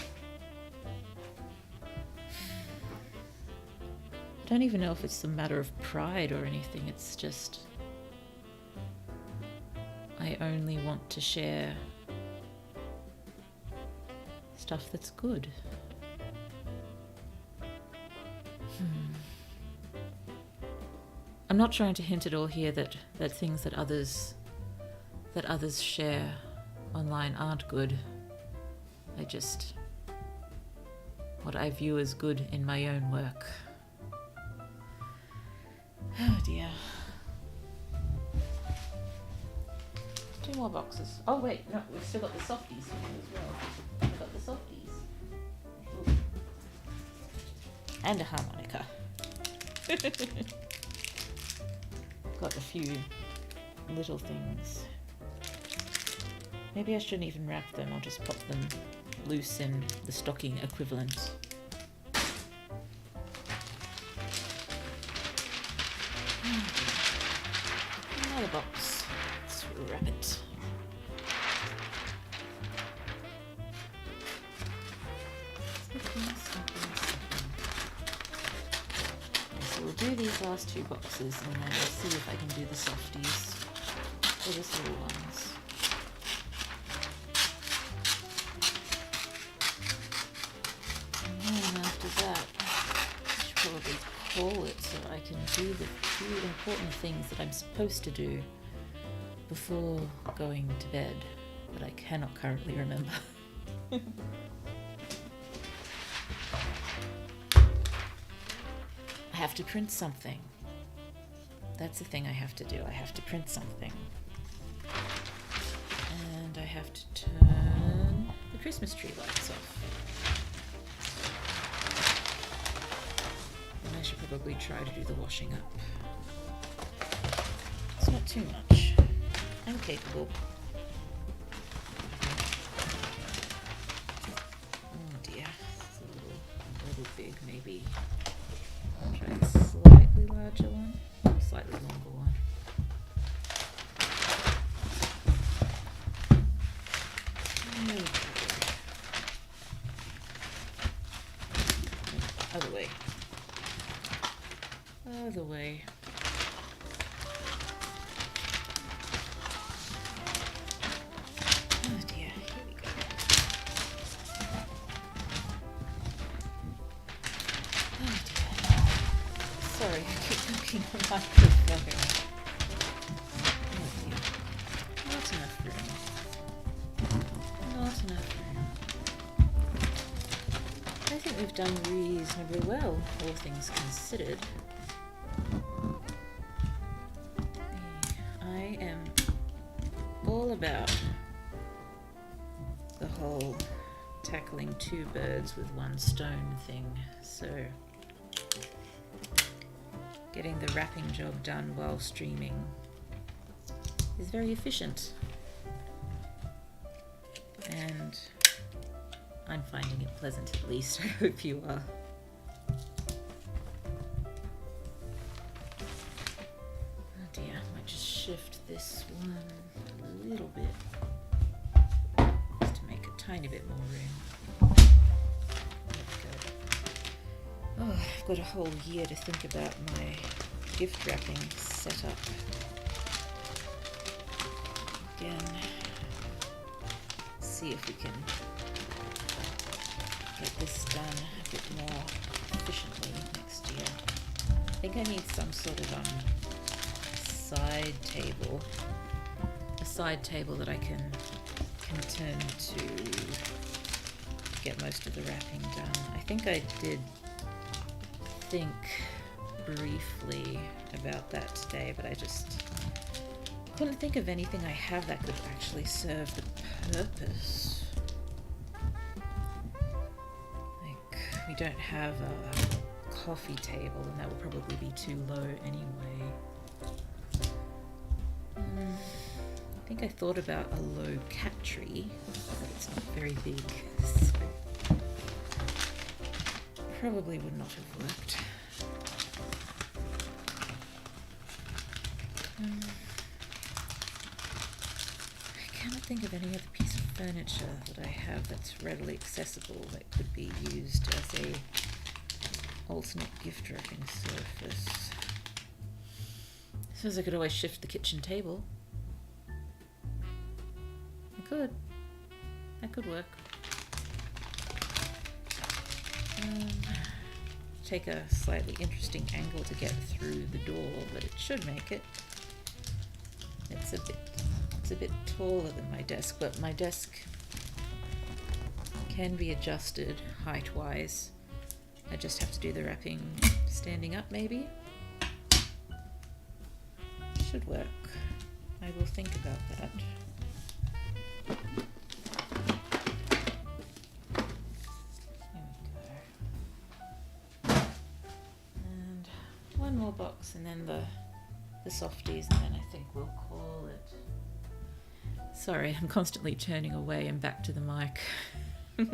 don't even know if it's a matter of pride or anything. It's just I only want to share stuff that's good. I'm not trying to hint at all here that things that others share online aren't good. I just what I view as good in my own work. Oh dear. 2 more boxes. Oh wait, no, we've still got the softies here as well. I've got the softies. Ooh. And a harmonica. Got a few little things. Maybe I shouldn't even wrap them, I'll just pop them loose in the stocking equivalent. Another box. Let's wrap it. So we'll do these last 2 boxes and then I'll see if I can do the softies. They're just little ones. And then after that, I should probably call it so I can do the 2 important things that I'm supposed to do before going to bed that I cannot currently remember. I have to print something. That's the thing I have to do. I have to print something. And I have to turn the Christmas tree lights off. And I should probably try to do the washing up. It's not too much. I'm capable. Oh dear. It's a little big maybe. I'll try a slightly larger one. Or slightly longer one. Other way. Other way. Oh dear, here we go. Oh dear. Sorry, I keep knocking the microphone. Oh dear. Not enough room. Not enough room. I think we've done reasonably well, all things considered. I am all about the whole tackling 2 birds with 1 stone thing, so getting the wrapping job done while streaming is very efficient. And I'm finding it pleasant at least. I hope you are. Oh dear, I might just shift this one a little bit just to make a tiny bit more room. There we go. Oh, I've got a whole year to think about my gift wrapping setup. Again, see if we can get this done a bit more efficiently next year. I think I need some sort of side table. A side table that I can turn to get most of the wrapping done. I think I did think briefly about that today, but I just couldn't think of anything I have that could actually serve the purpose. Like, we don't have a coffee table, and that would probably be too low anyway. I think I thought about a low cat tree, but it's not very big, so probably would not have worked. I cannot think of any other piece of furniture that I have that's readily accessible that could be used as a alternate gift wrapping surface. I suppose I could always shift the kitchen table. I could. That could work. Take a slightly interesting angle to get through the door, but it should make it. It's a bit taller than my desk, but my desk can be adjusted height-wise. I just have to do the wrapping standing up, maybe. Should work. I will think about that. One more box and then the softies, and then I think we'll call it. Sorry, I'm constantly turning away and back to the mic. Let's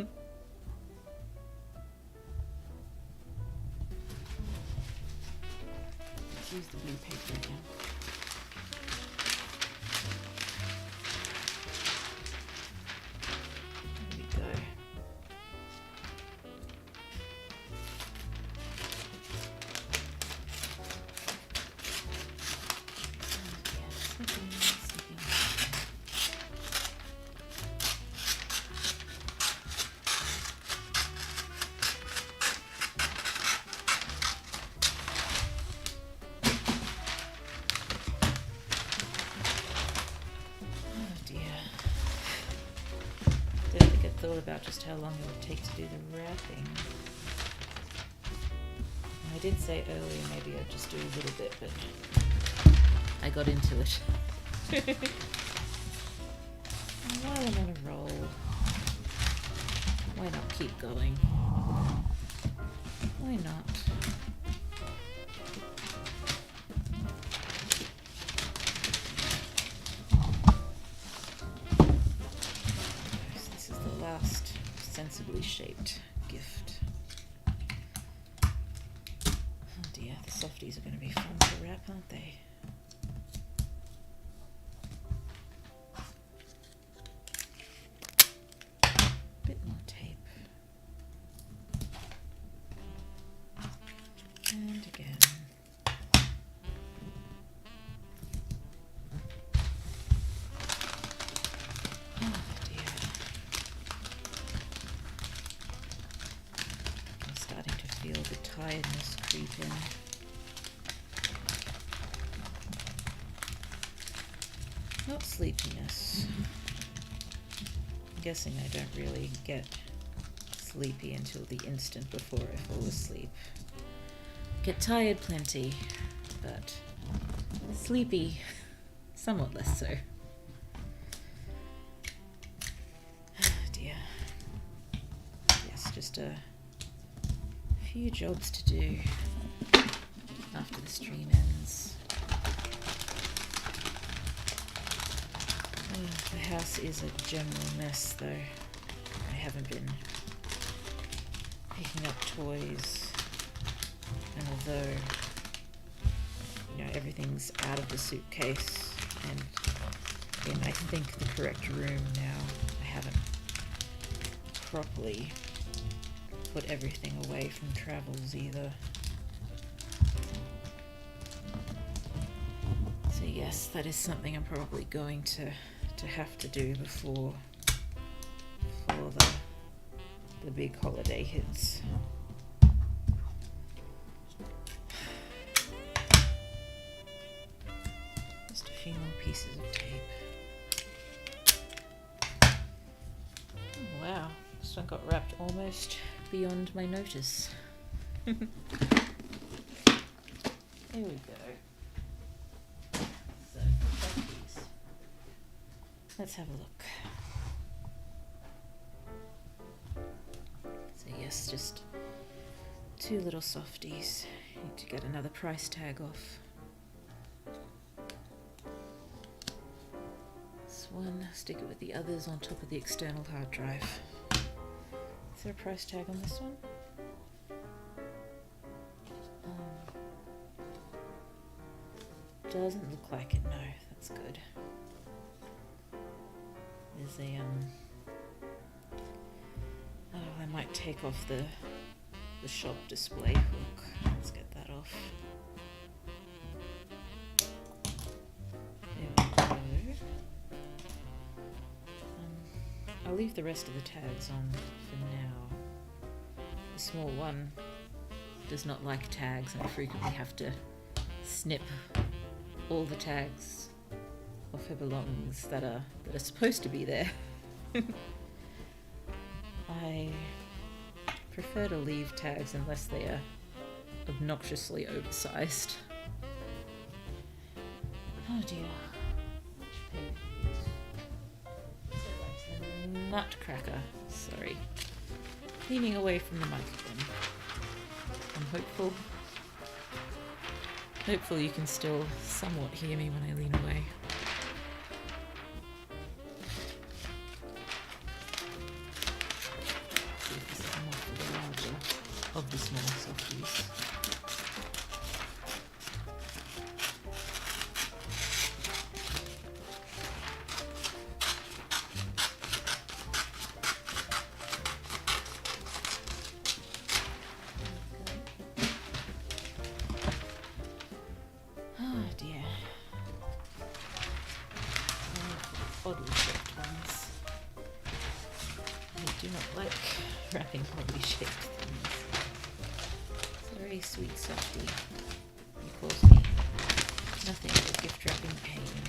use the blue paper again. There we go. Thought about just how long it would take to do the wrapping. I did say earlier maybe I'd just do a little bit, but I got into it. And while I'm on a roll, why not keep going? Why not? Last sensibly shaped gift. Oh dear, the softies are going to be fun to wrap, aren't they? Bit more tape. And again. Feel the tiredness creep in. Not sleepiness. I'm guessing I don't really get sleepy until the instant before I fall asleep. Get tired plenty, but sleepy somewhat less so. Dear. Yes, just a few jobs to do after the stream ends. The house is a general mess though. I haven't been picking up toys, and although, you know, everything's out of the suitcase and in, I think, the correct room now, I haven't properly put everything away from travels either. So yes, that is something I'm probably going to have to do before the big holiday hits. Just a few more pieces of tape. Oh, wow, this one got wrapped almost beyond my notice. There we go. So, let's have a look. So yes, just 2 little softies. Need to get another price tag off. This one, stick it with the others on top of the external hard drive. Is there a price tag on this one? Doesn't look like it, no, that's good. There's a, oh, I might take off the shop display hook. Let's get that off. There we go. I'll leave the rest of the tags on for now. The small one does not like tags, and I frequently have to snip all the tags off her belongings that are supposed to be there. I prefer to leave tags unless they are obnoxiously oversized. Oh dear. Which page? Nutcracker. Sorry. Leaning away from the microphone. I'm hopeful you can still somewhat hear me when I lean away. See if this is enough for the larger of the small softies. Oddly shaped ones. I do not like wrapping oddly shaped things. It's a very sweet softie. He calls me nothing but gift wrapping pain.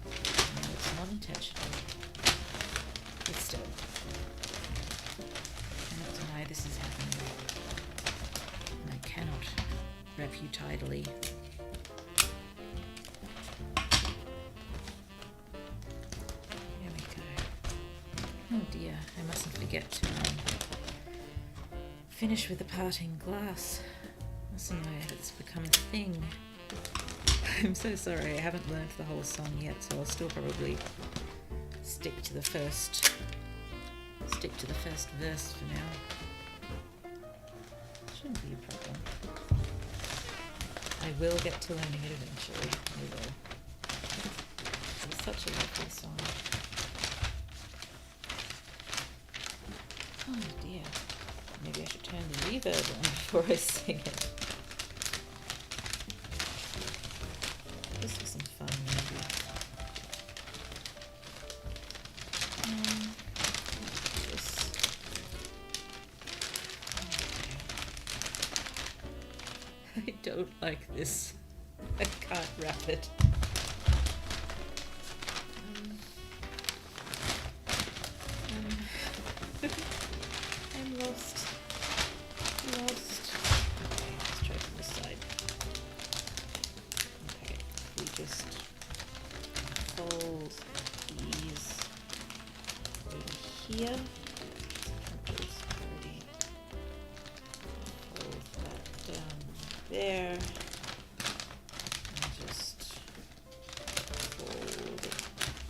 No, it's not intentional. But still, I cannot deny this is happening. And I cannot wrap you tidily. Oh dear, I mustn't forget to finish with the parting glass. Mustn't I? It's become a thing. I'm so sorry, I haven't learned the whole song yet, so I'll still probably stick to the first verse for now. Shouldn't be a problem. I will get to learning it eventually. I will. It's such a lovely song. Oh dear. Maybe I should turn the reverb on before I sing it. Just for some fun, maybe. I don't like this. I can't wrap it. I'm lost. Okay, let's try from this side. Okay, we just fold these over here. Just fold that down there. And just fold it.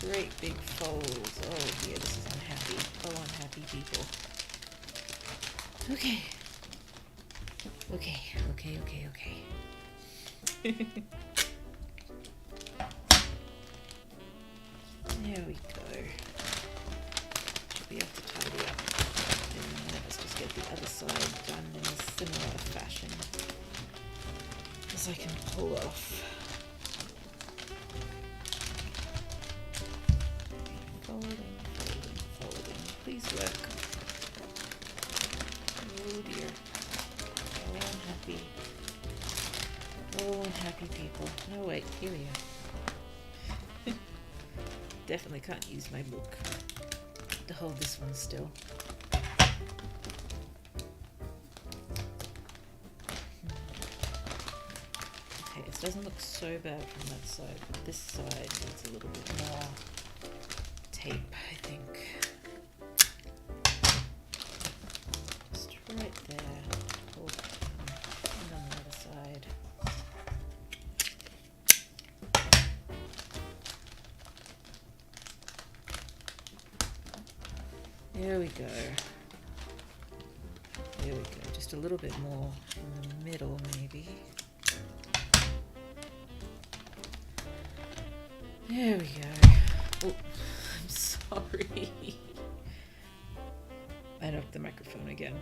Great big folds. Oh dear, this is unhappy. Oh, unhappy people. Okay. Okay. There we go. Should be able to tidy up. And let's just get the other side done in a similar fashion as I can pull off. Folding. Please work. Oh dear. Oh, unhappy. Oh, unhappy people. Oh wait, here we are. Definitely can't use my book to hold this one still. Okay, it doesn't look so bad from that side, but this side needs a little bit more tape, I think. Just right there. Oh, and on the other side. There we go. There we go. Just a little bit more in the middle, maybe. There we go. Oh, I'm sorry. I knocked the microphone again.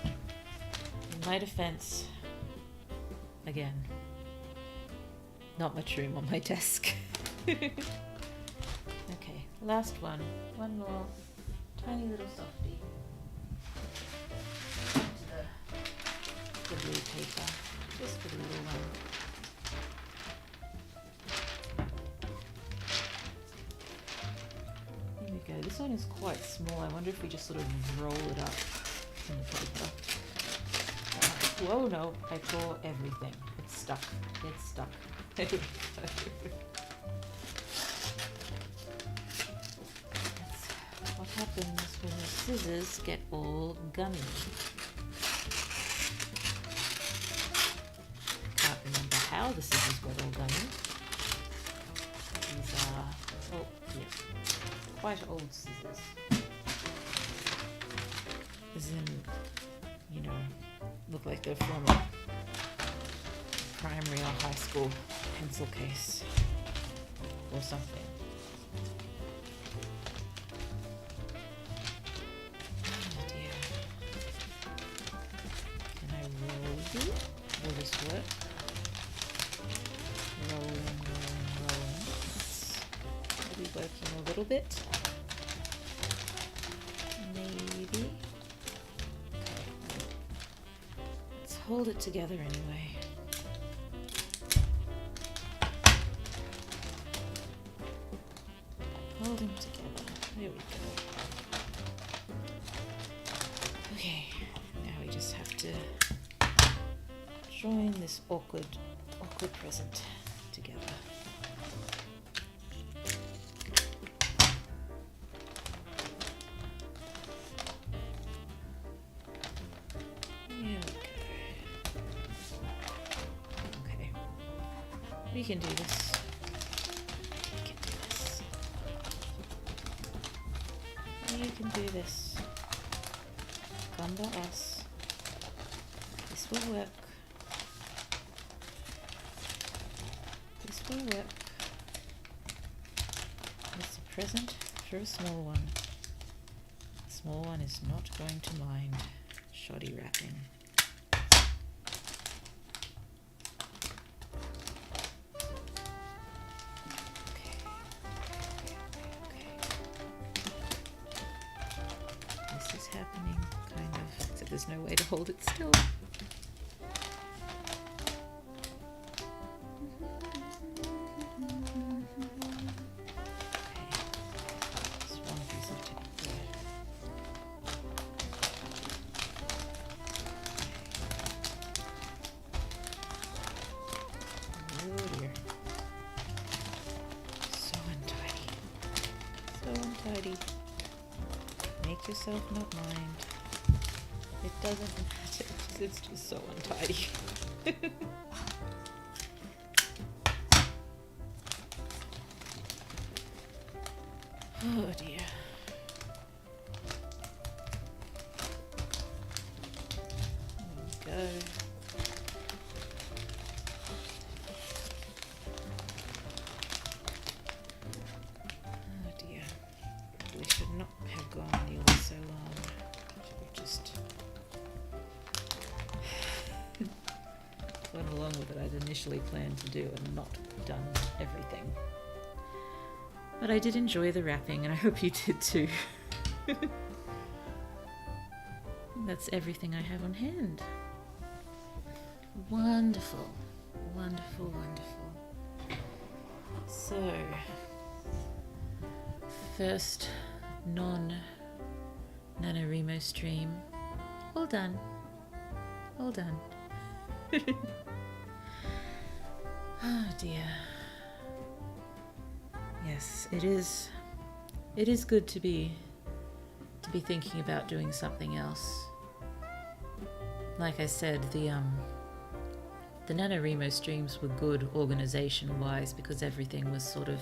In my defense, again, not much room on my desk. Okay, last one. One more tiny little softie. The blue paper, just for the little one. Here we go. This one is quite small. I wonder if we just sort of roll it up in the paper. Whoa, no, I tore everything. It's stuck. It's stuck. That's what happens when the scissors get all gummy. Can't remember how the scissors got all gummy. These are, oh, yeah, quite old scissors. As in, you know, look like they're from a primary or high school pencil case or something. Oh dear. Can I roll you? Will this work? Rolling. Maybe working a little bit. Maybe. Hold it together anyway. Holding together. There we go. Okay, now we just have to join this awkward present together. We can do this. You can do this. Come by us. This will work. This will work. It's a present for a small one. The small one is not going to mind shoddy wrapping. Happening, kind of, except there's no way to hold it still. Okay. Just one piece of tape there. Oh dear. So untidy. So untidy. Make yourself not mind. It doesn't matter. It's just so untidy. Oh dear. along with it. I'd initially planned to do and not done everything. But I did enjoy the wrapping, and I hope you did too. That's everything I have on hand. Wonderful, wonderful, wonderful. So, first non-NaNoWriMo stream. All done. All done. Oh dear. Yes, it is good to be thinking about doing something else. Like I said, the NaNoWriMo streams were good organization-wise because everything was sort of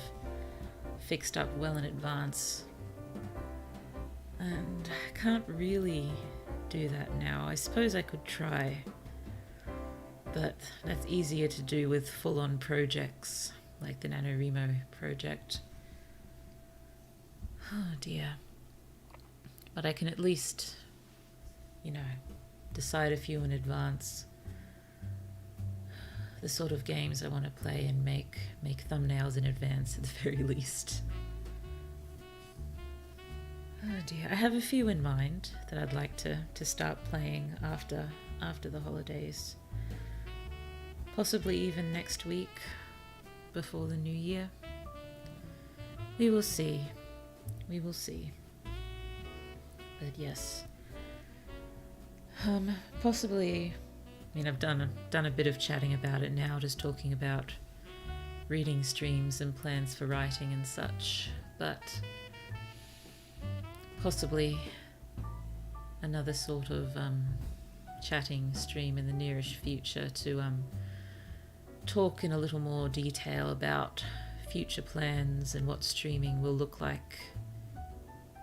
fixed up well in advance. And I can't really do that now. I suppose I could try, but that's easier to do with full-on projects like the NaNoWriMo project. Oh dear. But I can at least, decide a few in advance. The sort of games I want to play and make thumbnails in advance at the very least. Oh dear, I have a few in mind that I'd like to start playing after the holidays. Possibly even next week, before the new year. We will see. We will see. But yes. Possibly, I've done a bit of chatting about it now, just talking about reading streams and plans for writing and such, but possibly another sort of chatting stream in the nearish future to talk in a little more detail about future plans and what streaming will look like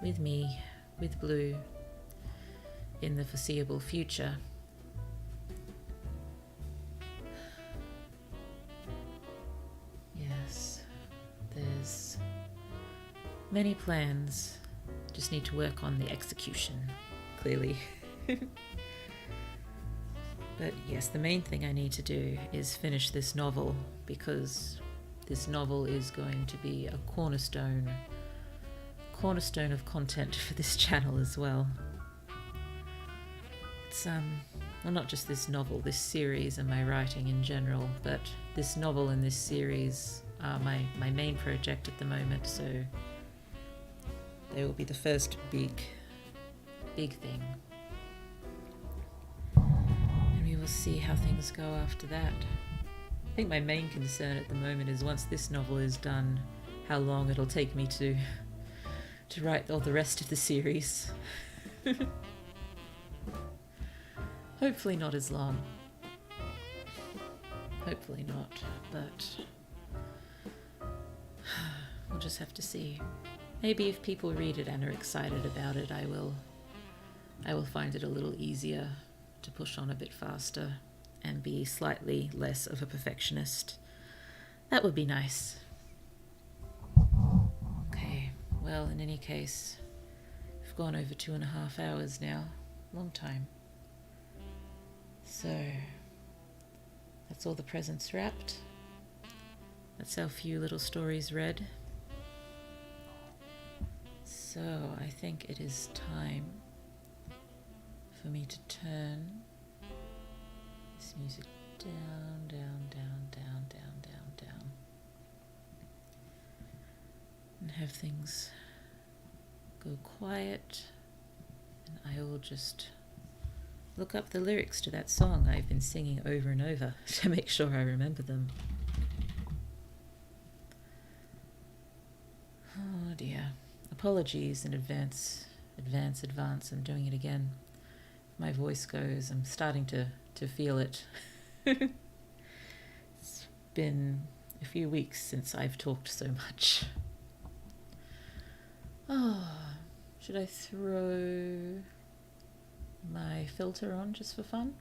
with me, with Blue, in the foreseeable future. Yes, there's many plans, just need to work on the execution, clearly. But yes, the main thing I need to do is finish this novel, because this novel is going to be a cornerstone of content for this channel as well. It's well, not just this novel, this series and my writing in general, but this novel and this series are my main project at the moment, so they will be the first big thing. And we will see how things go after that. I think my main concern at the moment is once this novel is done, how long it'll take me to write all the rest of the series. Hopefully not as long. Hopefully not, but we'll just have to see. Maybe if people read it and are excited about it, I will find it a little easier to push on a bit faster and be slightly less of a perfectionist. That would be nice. Okay, well, in any case, we've gone over 2.5 hours now. Long time. So, that's all the presents wrapped. That's our few little stories read. So, I think it is time for me to turn this music down, down, down, down, down, down, down. And have things go quiet. And I will just look up the lyrics to that song I've been singing over and over to make sure I remember them. Oh dear. Apologies in advance. I'm doing it again. My voice goes, I'm starting to feel it. It's been a few weeks since I've talked so much. Oh, should I throw my filter on just for fun?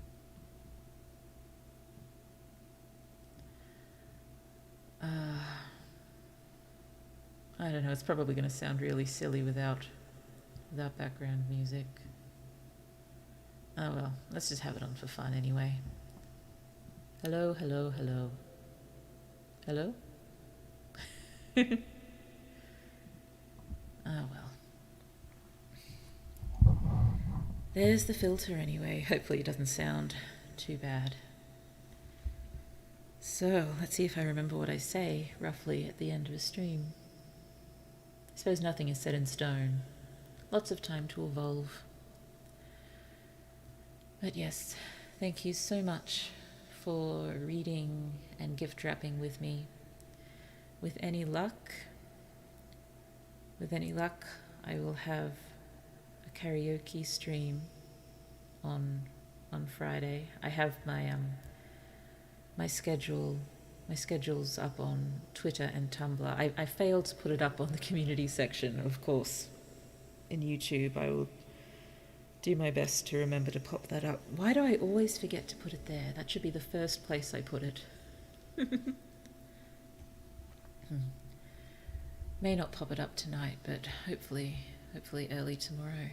I don't know, it's probably going to sound really silly without background music. Oh well, let's just have it on for fun anyway. Hello, hello, hello. Hello? Ah, well. There's the filter anyway. Hopefully it doesn't sound too bad. So, let's see if I remember what I say, roughly, at the end of a stream. I suppose nothing is set in stone. Lots of time to evolve. But yes, thank you so much for reading and gift wrapping with me. With any luck, I will have a karaoke stream on Friday. I have my schedule's up on Twitter and Tumblr. I failed to put it up on the community section, of course. In YouTube, I will do my best to remember to pop that up. Why do I always forget to put it there? That should be the first place I put it. May not pop it up tonight, but hopefully early tomorrow.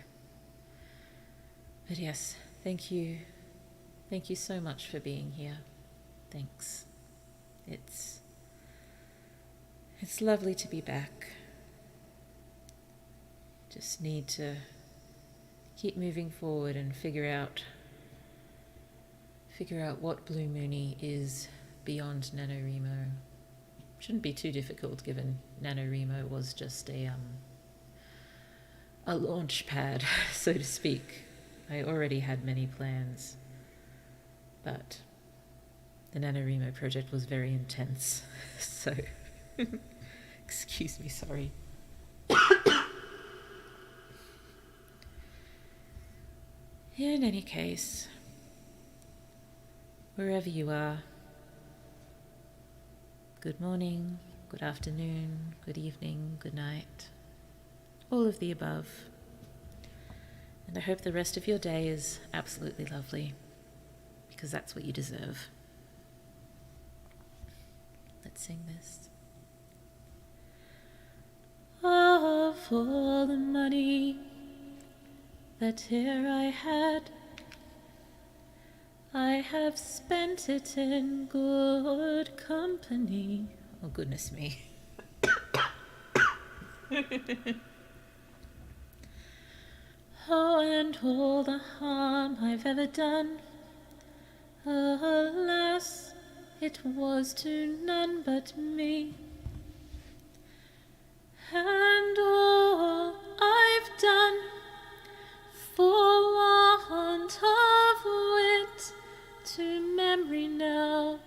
But yes, thank you so much for being here. Thanks. It's lovely to be back. Just need to keep moving forward and figure out what Blue Moony is beyond NaNoWriMo. Shouldn't be too difficult, given NaNoWriMo was just a launch pad, so to speak. I already had many plans, but the NaNoWriMo project was very intense, so excuse me, sorry. In any case, wherever you are, good morning, good afternoon, good evening, good night, all of the above. And I hope the rest of your day is absolutely lovely, because that's what you deserve. Let's sing this. Of all the money that here I had, I have spent it in good company. Oh, goodness me. Oh, and all the harm I've ever done, alas, it was to none but me. And all I've done for want of wit, to memory now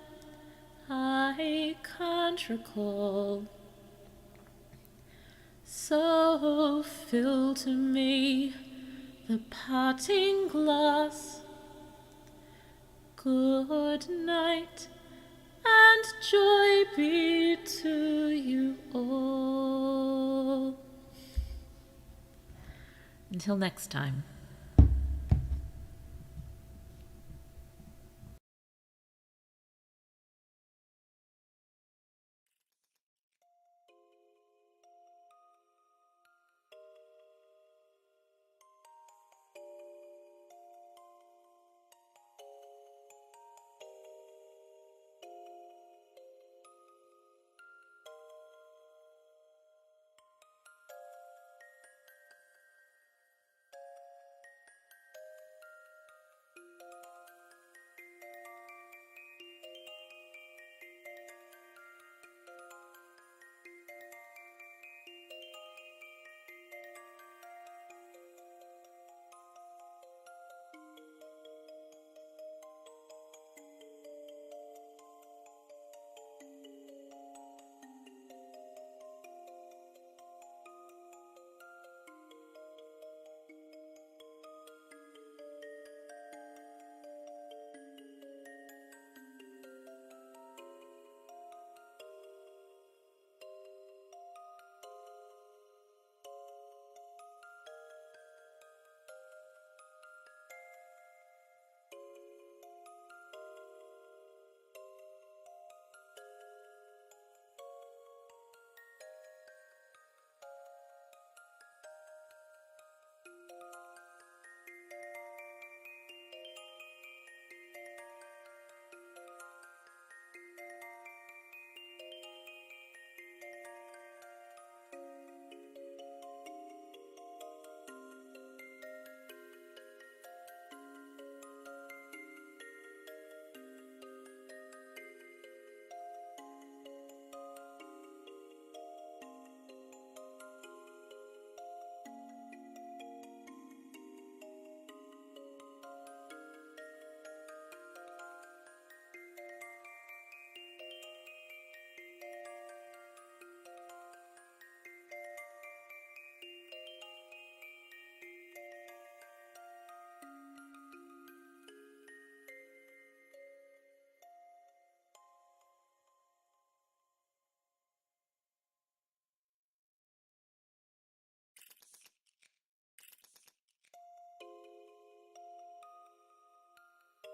I can't recall. So fill to me the parting glass. Good night, and joy be to you all. Until next time.